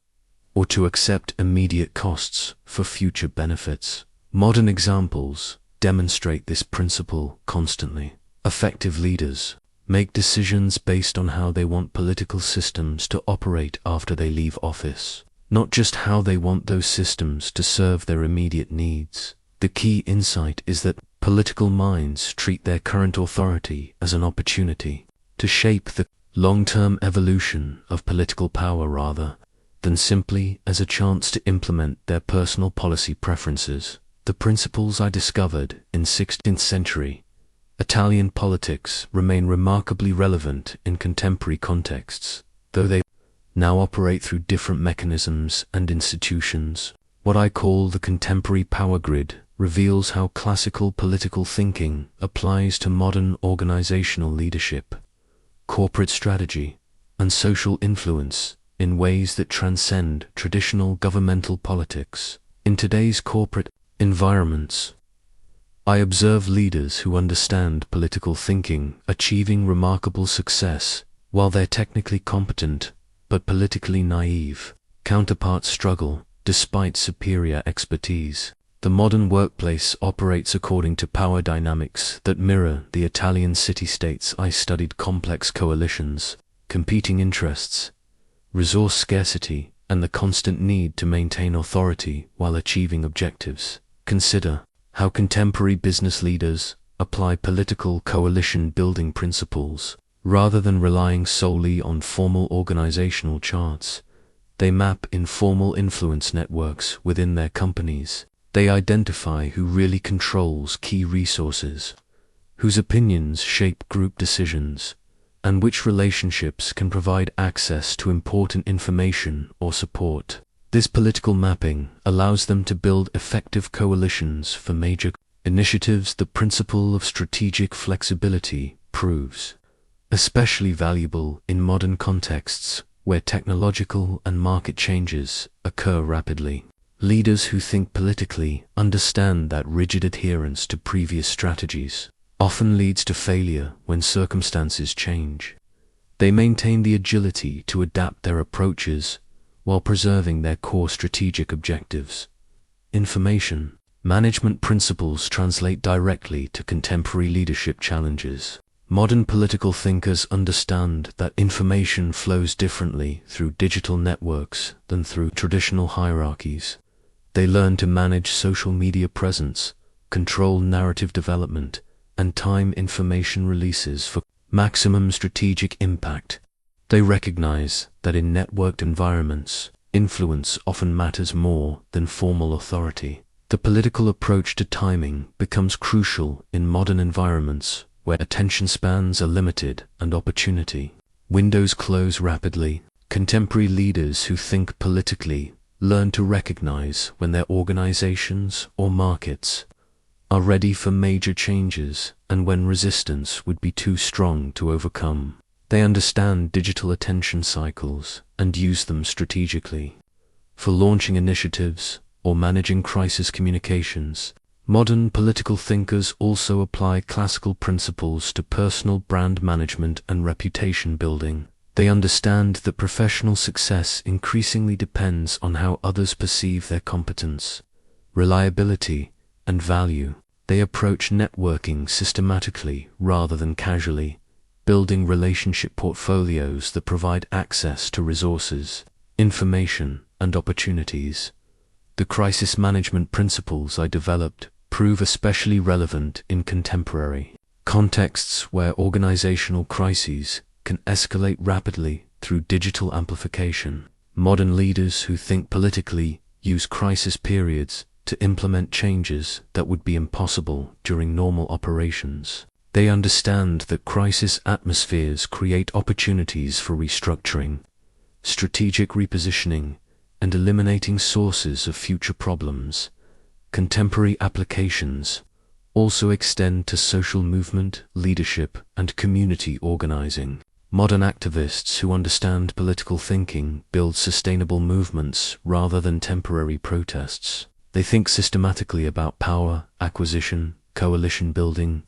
or to accept immediate costs for future benefits. Modern examples demonstrate this principle constantly. Effective leaders make decisions based on how they want political systems to operate after they leave office, not just how they want those systems to serve their immediate needs. The key insight is that political minds treat their current authority as an opportunity to shape the long-term evolution of political power rather than simply as a chance to implement their personal policy preferences. The principles I discovered in 16th century Italian politics remain remarkably relevant in contemporary contexts, though they now operate through different mechanisms and institutions. What I call the contemporary power grid reveals how classical political thinking applies to modern organizational leadership, corporate strategy, and social influence in ways that transcend traditional governmental politics. In today's corporate environments, I observe leaders who understand political thinking achieving remarkable success while their technically competent but politically naive counterparts struggle despite superior expertise. The modern workplace operates according to power dynamics that mirror the Italian city-states. I studied complex coalitions, competing interests, resource scarcity, and the constant need to maintain authority while achieving objectives. Consider how contemporary business leaders apply political coalition building principles. Rather than relying solely on formal organizational charts, they map informal influence networks within their companies. They identify who really controls key resources, whose opinions shape group decisions, and which relationships can provide access to important information or support. This political mapping allows them to build effective coalitions for major initiatives. The principle of strategic flexibility proves especially valuable in modern contexts where technological and market changes occur rapidly. Leaders who think politically understand that rigid adherence to previous strategies often leads to failure when circumstances change. They maintain the agility to adapt their approaches while preserving their core strategic objectives. Information Management principles translate directly to contemporary leadership challenges. Modern political thinkers understand that information flows differently through digital networks than through traditional hierarchies. They learn to manage social media presence, control narrative development, and time information releases for maximum strategic impact. They recognize that in networked environments, influence often matters more than formal authority. The political approach to timing becomes crucial in modern environments where attention spans are limited and opportunity windows close rapidly. Contemporary leaders who think politically learn to recognize when their organizations or markets are ready for major changes and when resistance would be too strong to overcome. They understand digital attention cycles and use them strategically. For launching initiatives or managing crisis communications, modern political thinkers also apply classical principles to personal brand management and reputation building. They understand that professional success increasingly depends on how others perceive their competence, reliability, and value. They approach networking systematically rather than casually, building relationship portfolios that provide access to resources, information, and opportunities. The crisis management principles I developed prove especially relevant in contemporary contexts where organizational crises can escalate rapidly through digital amplification. Modern leaders who think politically use crisis periods to implement changes that would be impossible during normal operations. They understand that crisis atmospheres create opportunities for restructuring, strategic repositioning, and eliminating sources of future problems. Contemporary applications also extend to social movement, leadership, and community organizing. Modern activists who understand political thinking build sustainable movements rather than temporary protests. They think systematically about power, acquisition, coalition building,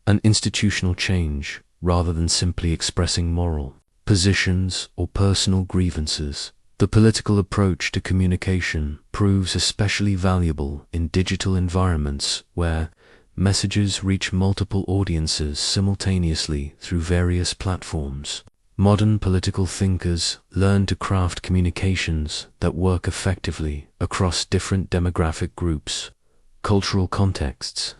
and institutional change rather than simply expressing moral positions or personal grievances. The political approach to communication proves especially valuable in digital environments where messages reach multiple audiences simultaneously through various platforms. Modern political thinkers learn to craft communications that work effectively across different demographic groups, cultural contexts,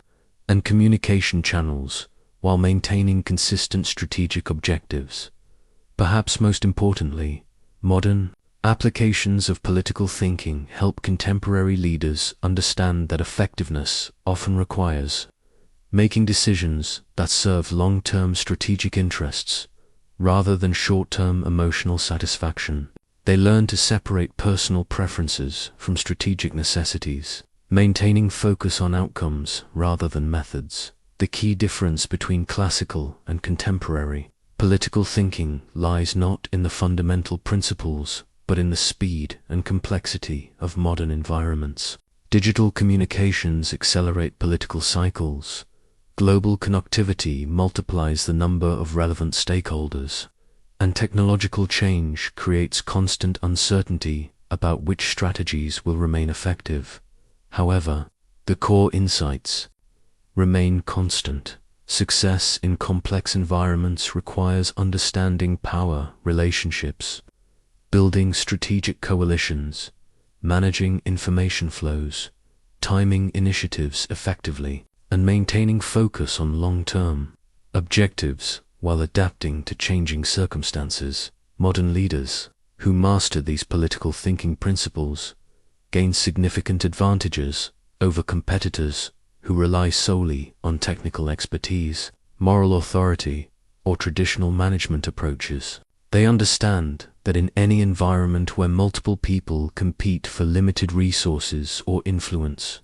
and communication channels while maintaining consistent strategic objectives. Perhaps most importantly, modern applications of political thinking help contemporary leaders understand that effectiveness often requires making decisions that serve long-term strategic interests rather than short-term emotional satisfaction. They learn to separate personal preferences from strategic necessities, maintaining focus on outcomes rather than methods. The key difference between classical and contemporary political thinking lies not in the fundamental principles, but in the speed and complexity of modern environments. Digital communications accelerate political cycles. Global connectivity multiplies the number of relevant stakeholders, and technological change creates constant uncertainty about which strategies will remain effective. However, the core insights remain constant. Success in complex environments requires understanding power relationships, building strategic coalitions, managing information flows, timing initiatives effectively, and maintaining focus on long-term objectives while adapting to changing circumstances. Modern leaders who master these political thinking principles gain significant advantages over competitors who rely solely on technical expertise, moral authority, or traditional management approaches. They understand that in any environment where multiple people compete for limited resources or influence,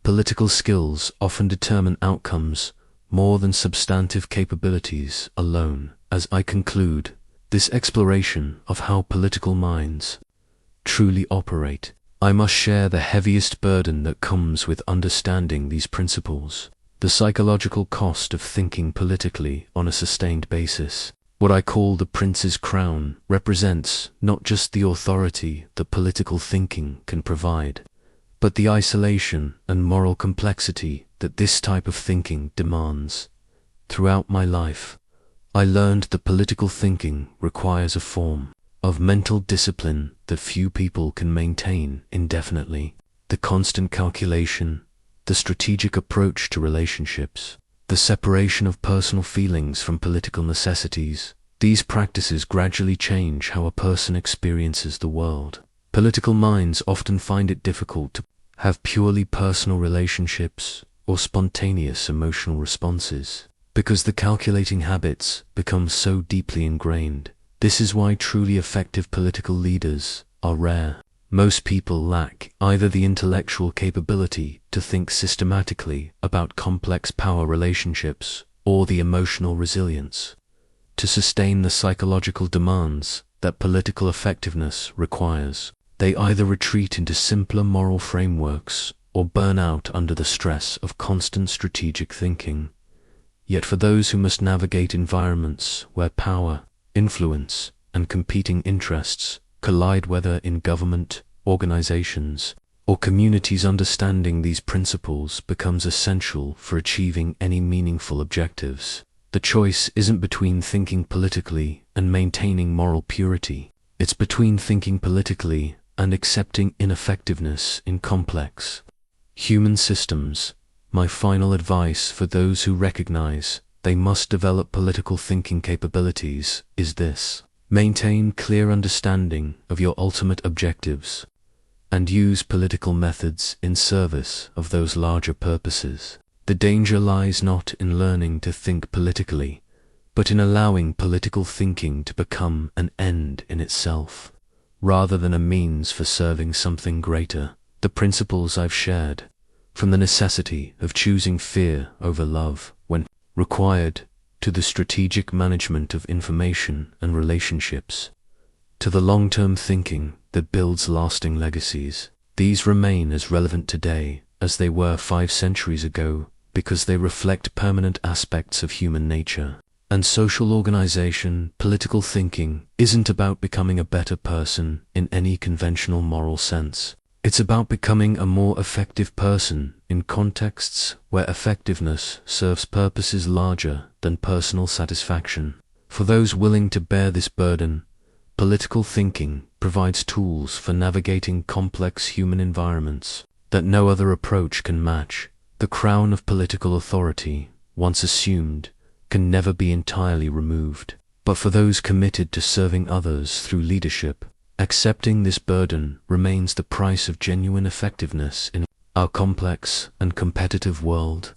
political skills often determine outcomes more than substantive capabilities alone. As I conclude this exploration of how political minds truly operate, I must share the heaviest burden that comes with understanding these principles: the psychological cost of thinking politically on a sustained basis. What I call the prince's crown represents not just the authority that political thinking can provide, but the isolation and moral complexity that this type of thinking demands. Throughout my life, I learned that political thinking requires a form of mental discipline that few people can maintain indefinitely. The constant calculation, the strategic approach to relationships, the separation of personal feelings from political necessities, these practices gradually change how a person experiences the world. Political minds often find it difficult to have purely personal relationships or spontaneous emotional responses, because the calculating habits become so deeply ingrained. This is why truly effective political leaders are rare. Most people lack either the intellectual capability to think systematically about complex power relationships or the emotional resilience to sustain the psychological demands that political effectiveness requires. They either retreat into simpler moral frameworks or burn out under the stress of constant strategic thinking. Yet for those who must navigate environments where power, influence, and competing interests collide, whether in government, organizations, or communities, understanding these principles becomes essential for achieving any meaningful objectives. The choice isn't between thinking politically and maintaining moral purity. It's between thinking politically and accepting ineffectiveness in complex human systems. My final advice for those who recognize they must develop political thinking capabilities is this: maintain clear understanding of your ultimate objectives and use political methods in service of those larger purposes. The danger lies not in learning to think politically, but in allowing political thinking to become an end in itself, rather than a means for serving something greater. The principles I've shared, from the necessity of choosing fear over love when required, to the strategic management of information and relationships, to the long-term thinking that builds lasting legacies, these remain as relevant today as they were 5 centuries ago, because they reflect permanent aspects of human nature and social organization. Political thinking isn't about becoming a better person in any conventional moral sense. It's about becoming a more effective person in contexts where effectiveness serves purposes larger than personal satisfaction. For those willing to bear this burden, political thinking provides tools for navigating complex human environments that no other approach can match. The crown of political authority, once assumed, can never be entirely removed. But for those committed to serving others through leadership, accepting this burden remains the price of genuine effectiveness in our complex and competitive world.